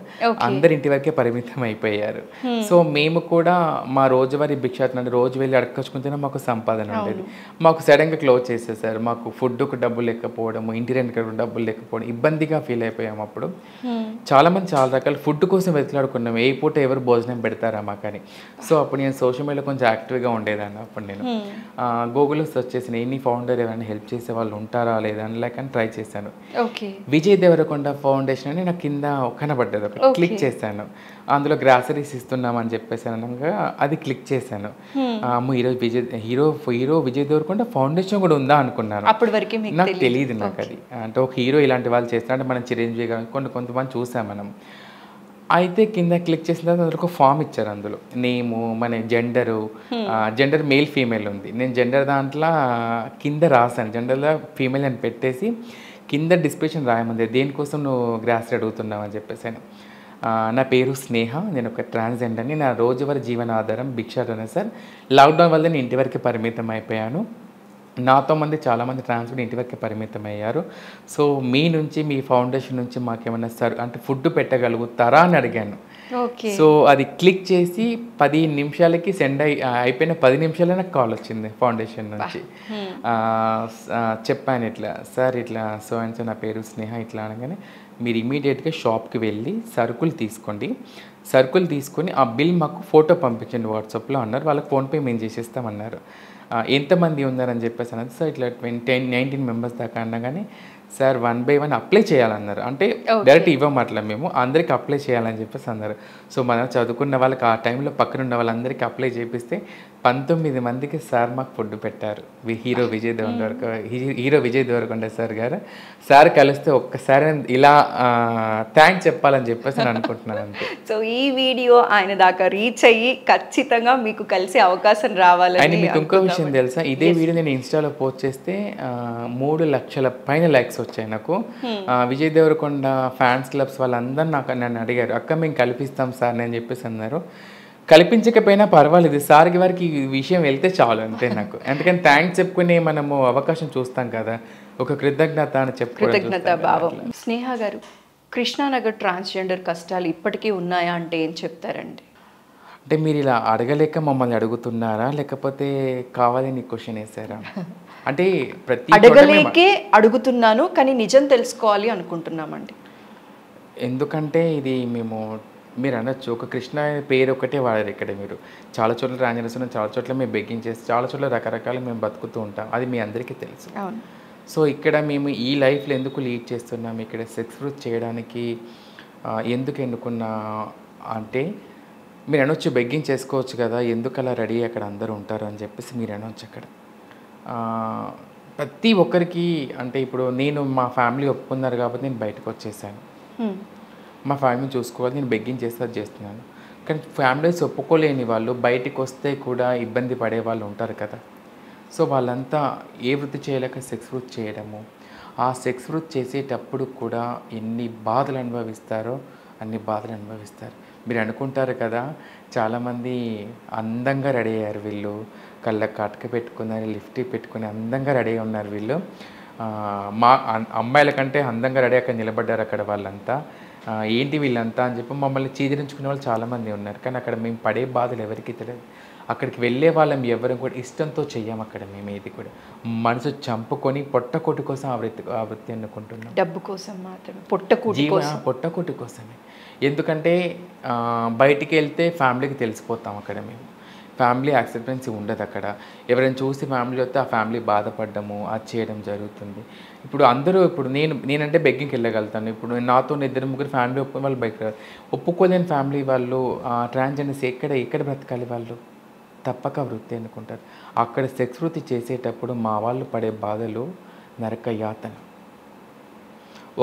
అందరి ఇంటి వరకే పరిమితం అయిపోయారు. సో మేము కూడా మా రోజువారీ భిక్షాటన, రోజు వెళ్ళి అడగచ్చుకుంటేనే మాకు సంపాదన ఉండేది. మాకు సడన్గా క్లోజ్ చేసేసారు. మాకు ఫుడ్కు డబ్బులు లేకపోవడము, ఇంటి రెంట్కి డబ్బులు లేకపోవడం, ఇబ్బందిగా ఫీల్ అయిపోయాము. అప్పుడు చాలామంది చాలా రకాల ఫుడ్ కోసం వెతులాడుకున్నాము, ఏ పూట ఎవరు భోజనం పెడతారా మాకని. సో అప్పుడు నేను సోషల్ మీడియాలో కొంచెం యాక్టివ్గా ఉండేదాన్ని. అప్పుడు నేను గూగుల్లో సెర్చ్ చేసిన ఎన్ని ఫౌండర్ ఎవరైనా హెల్ప్ చేసే వాళ్ళు ఉంటారా లేదా అని ట్రై చేశాను. విజయ్ దేవరకొండ ఫౌండేషన్ అని నాకు కింద కనబడ్డది, ఒక క్లిక్ చేశాను. అందులో గ్రాసరీస్ ఇస్తున్నామని చెప్పేసి అనగా అది క్లిక్ చేశాను. ఈరోజు హీరో విజయ్ దేవరకొండ ఫౌండేషన్ కూడా ఉందా అనుకున్నాను. నాకు తెలియదు నాకు అది. అంటే ఒక హీరో ఇలాంటి వాళ్ళు చేస్తున్నా, మనం చిరంజీవి గారు కొంతమంది చూసాం మనం. అయితే కింద క్లిక్ చేసిన తర్వాత అందులో ఒక ఫామ్ ఇచ్చారు. అందులో నేము, మన జెండర్ మేల్ ఫీమేల్ ఉంది. నేను జెండర్ దాంట్లో కింద రాశాను, జెండర్లో ఫీమేల్ అని పెట్టేసి కింద డిస్క్రిప్షన్ రాయమంది, దేనికోసం నువ్వు గ్రాసరీ అడుగుతున్నావు అని చెప్పేసాను. నా పేరు స్నేహ, నేను ఒక ట్రాన్స్జెండర్ని, నా రోజువారీ జీవనాధారం భిక్షాటన సార్. లాక్డౌన్ వల్ల నేను ఇంటి వరకు పరిమితం అయిపోయాను. నాతో చాలామంది ట్రాన్స్ఫర్ ఇంటి వరకే పరిమితం అయ్యారు. సో మీ నుంచి, మీ ఫౌండేషన్ నుంచి మాకేమన్నా అంటే ఫుడ్ పెట్టగలుగుతారా అని అడిగాను. సో అది క్లిక్ చేసి 15 నిమిషాలకి సెండ్ అయిపోయిన 10 నిమిషాలే నాకు కాల్ వచ్చింది ఫౌండేషన్ నుంచి. చెప్పాను ఇట్లా సార్, ఇట్లా సో అండ్ సో నా పేరు స్నేహ ఇట్లా అనగానే, మీరు ఇమీడియట్గా షాప్కి వెళ్ళి సరుకులు తీసుకోండి, సరుకులు తీసుకొని ఆ బిల్ మాకు ఫోటో పంపించండి వాట్సాప్లో అన్నారు. వాళ్ళకి ఫోన్పే మేము చేసేస్తామన్నారు. ఎంతమంది ఉన్నారని చెప్పేసి అన్నది. సార్ ఇట్లా 19 మెంబర్స్ దాకా అన్నగానే, సార్ 1 by 1 అప్లై చేయాలన్నారు. అంటే డైరెక్ట్ ఇవ్వమట్లా, మేము అందరికి అప్లై చేయాలని చెప్పేసి అన్నారు. సో మనం చదువుకున్న వాళ్ళకి ఆ టైంలో పక్కన ఉన్న వాళ్ళందరికీ అప్లై చేపిస్తే 19 మందికి సార్ మాకు ఫుడ్ పెట్టారు. హీరో విజయ్ దేవరకొండ సార్ గారు. సార్ కలిస్తే ఒక్కసారి ఇలా థ్యాంక్స్ చెప్పాలని చెప్పేసి నేను అనుకుంటున్నాను అంతే. సో ఈ వీడియో ఆయన దాకా రీచ్ అయ్యి ఖచ్చితంగా మీకు కలిసే అవకాశం రావాలని. మీకు ఇంకో విషయం తెలుసా, ఇదే వీడియో నేను ఇన్స్టాలో పోస్ట్ చేస్తే 3 లక్షల పైన లైక్స్ వచ్చాయి నాకు. విజయ్ దేవరకొండ ఫ్యాన్స్ క్లబ్స్ వాళ్ళందరూ నన్ను అడిగారు, అక్క మేము కల్పిస్తాం సార్ అని చెప్పేసి అన్నారు. కల్పించకపోయినా పర్వాలేదు, సార్కి వారికి ఈ విషయం వెళ్తే చాలు అంతే నాకు. ఎందుకంటే థ్యాంక్స్ చెప్పుకునే మనము అవకాశం చూస్తాం కదా, ఒక కృతజ్ఞత అని కృతజ్ఞత భావం. స్నేహ గారు, కృష్ణానగర్ ట్రాన్స్జెండర్ కష్టాలు ఇప్పటికీ ఉన్నాయా అంటే ఏం చెప్తారండి? అంటే మీరు ఇలా అడగలేక మమ్మల్ని అడుగుతున్నారా, లేకపోతే కావాలని క్వశ్చన్ వేసారా అంటే ప్రతి అడగలేకే అడుగుతున్నాను, కానీ నిజం తెలుసుకోవాలి అనుకుంటున్నామండి. ఎందుకంటే ఇది మీరు అనొచ్చు, ఒక కృష్ణ పేరు ఒకటే వాడారు ఇక్కడ. మీరు చాలా చోట్ల ట్రాన్స్జెండర్స్, చాలా చోట్ల మేము బెగ్గింగ్ చేసి, చాలా చోట్ల రకరకాలు మేము బతుకుతూ ఉంటాం, అది మీ అందరికీ తెలుసు. సో ఇక్కడ మేము ఈ లైఫ్లో ఎందుకు లీడ్ చేస్తున్నాం, ఇక్కడ సెక్స్ వృత్తి చేయడానికి ఎందుకు ఎన్నుకున్నా అంటే, మీరు అనొచ్చు బెగ్గింగ్ చేసుకోవచ్చు కదా, ఎందుకు అలా రెడీ అక్కడ అందరూ ఉంటారు అని చెప్పేసి మీరు అనొచ్చు. అక్కడ ప్రతి ఒక్కరికి అంటే ఇప్పుడు నేను మా ఫ్యామిలీ ఒప్పుకున్నారు కాబట్టి నేను బయటకు వచ్చేసాను. మా ఫ్యామిలీ చూసుకోవాలి, నేను బెగ్గింగ్ చేస్తున్నాను. కానీ ఫ్యామిలీస్ ఒప్పుకోలేని వాళ్ళు బయటికి వస్తే కూడా ఇబ్బంది పడే వాళ్ళు ఉంటారు కదా. సో వాళ్ళంతా ఏ వృత్తి చేయలేక సెక్స్ వృత్తి చేయడము, ఆ సెక్స్ వృత్తి చేసేటప్పుడు కూడా ఎన్ని బాధలు అనుభవిస్తారో అన్ని బాధలు అనుభవిస్తారు. మీరు అనుకుంటారు కదా, చాలామంది అందంగా రెడీ అయ్యారు, వీళ్ళు కళ్ళకు కాటుక పెట్టుకున్నారు, లిప్స్టిక్ పెట్టుకుని అందంగా రెడీ అయి ఉన్నారు వీళ్ళు. మా అమ్మాయిల కంటే అందంగా రెడీ అక్కడ నిలబడ్డారు అక్కడ వాళ్ళంతా. ఏంటి వీళ్ళంతా అని చెప్పి మమ్మల్ని చీదరించుకునే వాళ్ళు చాలామంది ఉన్నారు. కానీ అక్కడ మేము పడే బాధలు ఎవరికి తెలియదు. అక్కడికి వెళ్ళే వాళ్ళం ఎవరు కూడా ఇష్టంతో చెయ్యం. అక్కడ మేము ఏది కూడా మనసు చంపుకొని పొట్టకూటి కోసం ఆ వృత్తి ఎన్నుకుంటున్నాం. డబ్బు కోసం మాత్రమే, పొట్టకూటి కోసమే. ఎందుకంటే బయటికి వెళ్తే ఫ్యామిలీకి తెలిసిపోతాం. అక్కడ మేము ఫ్యామిలీ యాక్సెప్టెన్సీ ఉండదు. అక్కడ ఎవరైనా చూసి ఫ్యామిలీ వస్తే ఆ ఫ్యామిలీ బాధపడము, అది చేయడం జరుగుతుంది. ఇప్పుడు అందరూ నేనంటే బెగ్గింగ్కి వెళ్ళగలుగుతాను. ఇప్పుడు నాతో 2-3 ఫ్యామిలీ వాళ్ళు బయట ఒప్పుకోలేని ఫ్యామిలీ వాళ్ళు ట్రాన్స్జెండర్స్ ఎక్కడ బ్రతకాలి? వాళ్ళు తప్పక వృత్తి అనుకుంటారు. అక్కడ సెక్స్ వృత్తి చేసేటప్పుడు మా వాళ్ళు పడే బాధలు నరక యాతన.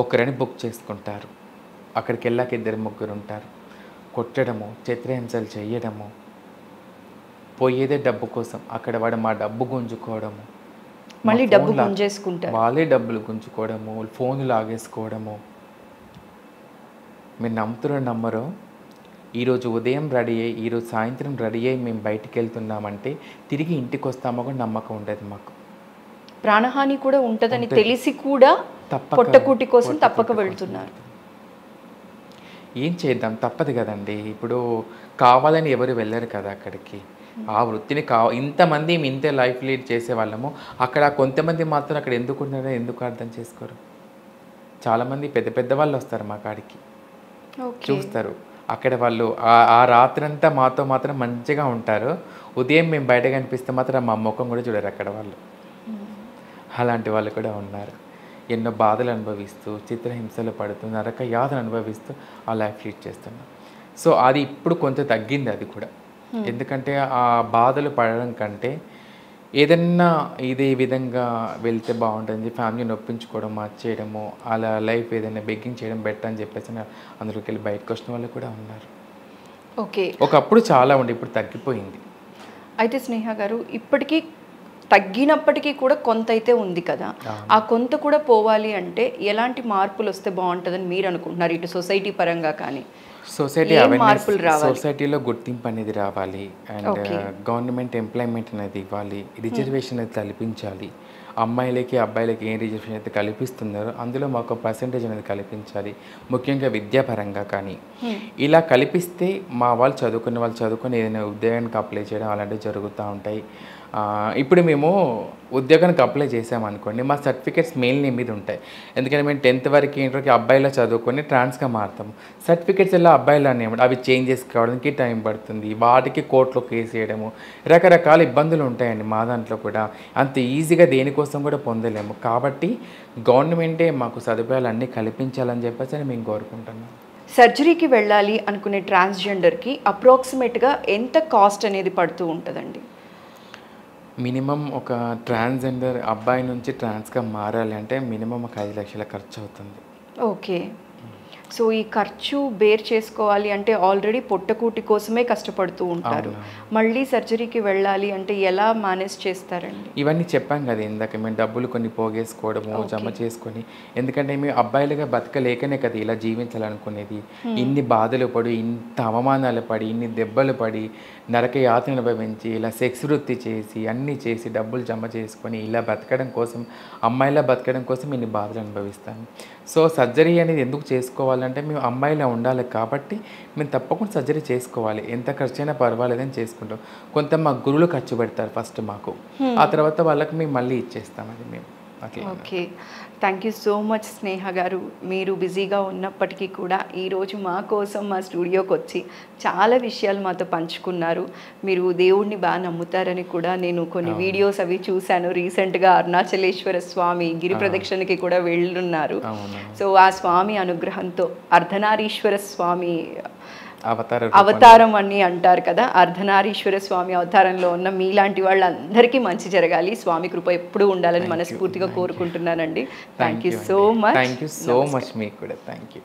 ఒకరిని బుక్ చేసుకుంటారు, అక్కడికి వెళ్ళాక 2-3 ఉంటారు, కొట్టడము, చిత్రహింసలు చేయడము, పోయేదే డబ్బు కోసం. అక్కడ వాడు మా డబ్బు గుంజుకోవడము, మళ్ళీ డబ్బు గుంజేసుకుంటారు, వాళ్ళే డబ్బులు గుంజుకోవడము, ఫోన్లు లాగేసుకోవడము. మీరు నమ్మరో, ఈరోజు ఉదయం రెడీ అయ్యి ఈరోజు సాయంత్రం రెడీ అయ్యి మేము బయటికి వెళ్తున్నామంటే తిరిగి ఇంటికి వస్తామో కూడా నమ్మకం ఉండదు మాకు. ప్రాణహాని కూడా ఉంటుందని తెలిసి కూడా పొట్టకూటి కోసం తప్పక వెళ్తున్నారు. ఏం చేద్దాం, తప్పదు కదండి. ఇప్పుడు కావాలని ఎవరు వెళ్ళరు కదా అక్కడికి. ఆ వృత్తిని ఇంతమంది ఇంతే లైఫ్ లీడ్ చేసే వాళ్ళము, అక్కడ కొంతమంది మాత్రం అక్కడ ఎందుకు ఉన్నారో ఎందుకు అర్థం చేసుకోరు. చాలామంది పెద్ద వాళ్ళు వస్తారు మా కాడికి, చూస్తారు. అక్కడ వాళ్ళు ఆ రాత్రంతా మాతో మాత్రం మంచిగా ఉంటారు. ఉదయం మేము బయట కనిపిస్తే మాత్రం మా ముఖం కూడా చూడరు అక్కడ వాళ్ళు. అలాంటి వాళ్ళు కూడా ఉన్నారు. ఎన్నో బాధలు అనుభవిస్తూ, చిత్రహింసలు పడుతూ, నరక యాతను అనుభవిస్తూ ఆ లైఫ్ లీడ్ చేస్తున్నాం. సో అది ఇప్పుడు కొంత తగ్గింది అది కూడా. ఎందుకంటే ఆ బాధలు పడడం కంటే ఏదన్నా ఇదే విధంగా వెళ్తే బాగుంటుంది, ఫ్యామిలీని ఒప్పించుకోవడం, మార్చేయడము, అలా లైఫ్ ఏదైనా బెగ్గింగ్ చేయడం బెటర్ అని చెప్పేసి అందులోకి వెళ్ళి బయటకు వచ్చిన వాళ్ళు కూడా ఉన్నారు. ఒకప్పుడు చాలా ఉండి ఇప్పుడు తగ్గిపోయింది. అయితే స్నేహ గారు, ఇప్పటికీ తగ్గినప్పటికీ కూడా కొంత అయితే ఉంది కదా, ఆ కొంత కూడా పోవాలి అంటే ఎలాంటి మార్పులు వస్తే బాగుంటుందని మీరు అనుకుంటున్నారు? ఇటు సొసైటీ పరంగా కానీ సొసైటీలో గుర్తింపు అనేది రావాలి, అండ్ గవర్నమెంట్ ఎంప్లాయ్మెంట్ అనేది ఇవ్వాలి, రిజర్వేషన్ అయితే కల్పించాలి. అమ్మాయిలకి అబ్బాయిలకి ఏం రిజర్వేషన్ అయితే కల్పిస్తున్నారో అందులో మాకు పర్సంటేజ్ అనేది కల్పించాలి, ముఖ్యంగా విద్యాపరంగా. కానీ ఇలా కల్పిస్తే మా వాళ్ళు చదువుకొని ఏదైనా ఉద్యోగానికి అప్లై చేయడం అలాంటివి జరుగుతూ ఉంటాయి. ఇప్పుడు మేము ఉద్యోగానికి అప్లై చేసామనుకోండి, మా సర్టిఫికేట్స్ మెయిల్ నేమ్ మీద ఉంటాయి. ఎందుకంటే మేము 10th వరకు ఇంటర్కి అబ్బాయిలా చదువుకొని ట్రాన్స్గా మారుతాము. సర్టిఫికేట్స్ ఎలా అబ్బాయిలా నేమ్, అవి చేంజ్ చేసుకోవడానికి టైం పడుతుంది, వాటికి కోర్టులో కేసు వేయడము, రకరకాల ఇబ్బందులు ఉంటాయండి. మా దాంట్లో కూడా అంత ఈజీగా దేనికోసం కూడా పొందలేము. కాబట్టి గవర్నమెంటే మాకు సదుపాయాలు అన్నీ కల్పించాలని చెప్పేసి మేము కోరుకుంటున్నాం. సర్జరీకి వెళ్ళాలి అనుకునే ట్రాన్స్జెండర్కి అప్రాక్సిమేట్గా ఎంత కాస్ట్ అనేది పడుతూ ఉంటుందండి? మినిమం ఒక ట్రాన్స్జెండర్ అబ్బాయి నుంచి ట్రాన్స్గా మారాలి అంటే మినిమం ఒక 5 లక్షల ఖర్చు అవుతుంది. ఓకే. సో ఈ ఖర్చు బేర్ చేసుకోవాలి అంటే ఆల్రెడీ పొట్టకూటి కోసమే కష్టపడుతూ ఉంటారు, మళ్ళీ సర్జరీకి వెళ్ళాలి అంటే ఎలా మేనేజ్ చేస్తారండి? ఇవన్నీ చెప్పాం కదా ఇందాక, మేము డబ్బులు కొన్ని పోగేసుకోవడము, జమ చేసుకొని. ఎందుకంటే మేము అబ్బాయిలుగా బతకలేకనే కదా ఇలా జీవించాలనుకునేది. ఇన్ని బాధలు పడి, ఇంత అవమానాలు పడి, ఇన్ని దెబ్బలు పడి, నరక యాతన అనుభవించి, ఇలా సెక్స్ వృత్తి చేసి, అన్నీ చేసి డబ్బులు జమ చేసుకొని ఇలా బతకడం కోసం, అమ్మాయిలా బతకడం కోసం ఇన్ని బాధలు అనుభవిస్తాను. సో సర్జరీ అనేది ఎందుకు చేసుకోవాలి చేసుకోవాలంటే మేము అమ్మాయిలా ఉండాలి కాబట్టి మేము తప్పకుండా సర్జరీ చేసుకోవాలి, ఎంత ఖర్చు అయినా పర్వాలేదని చేసుకుంటాం. కొంత మా గురువులు ఖర్చు పెడతారు ఫస్ట్ మాకు, ఆ తర్వాత వాళ్ళకి మేము మళ్ళీ ఇచ్చేస్తామండి మేము అట్లా. Okay, thank you so much Sneha గారు. మీరు బిజీగా ఉన్నప్పటికీ కూడా ఈరోజు మా కోసం మా స్టూడియోకి వచ్చి చాలా విషయాలు మాతో పంచుకున్నారు. మీరు దేవుడిని బాగా నమ్ముతారని కూడా నేను కొన్ని వీడియోస్ అవి చూశాను. రీసెంట్గా అరుణాచలేశ్వర స్వామి గిరి ప్రదక్షిణకి కూడా వెళ్ళున్నారు. సో ఆ స్వామి అనుగ్రహంతో అర్ధనారీశ్వర స్వామి అవతారం అని అంటారు కదా, అర్ధనారీశ్వర స్వామి అవతారంలో ఉన్న మీలాంటి వాళ్ళందరికీ మంచి జరగాలి, స్వామి కృప ఎప్పుడూ ఉండాలని మనస్ఫూర్తిగా కోరుకుంటున్నానండి. Thank you so much. Thank you so much. మీకు కూడా థ్యాంక్ యూ.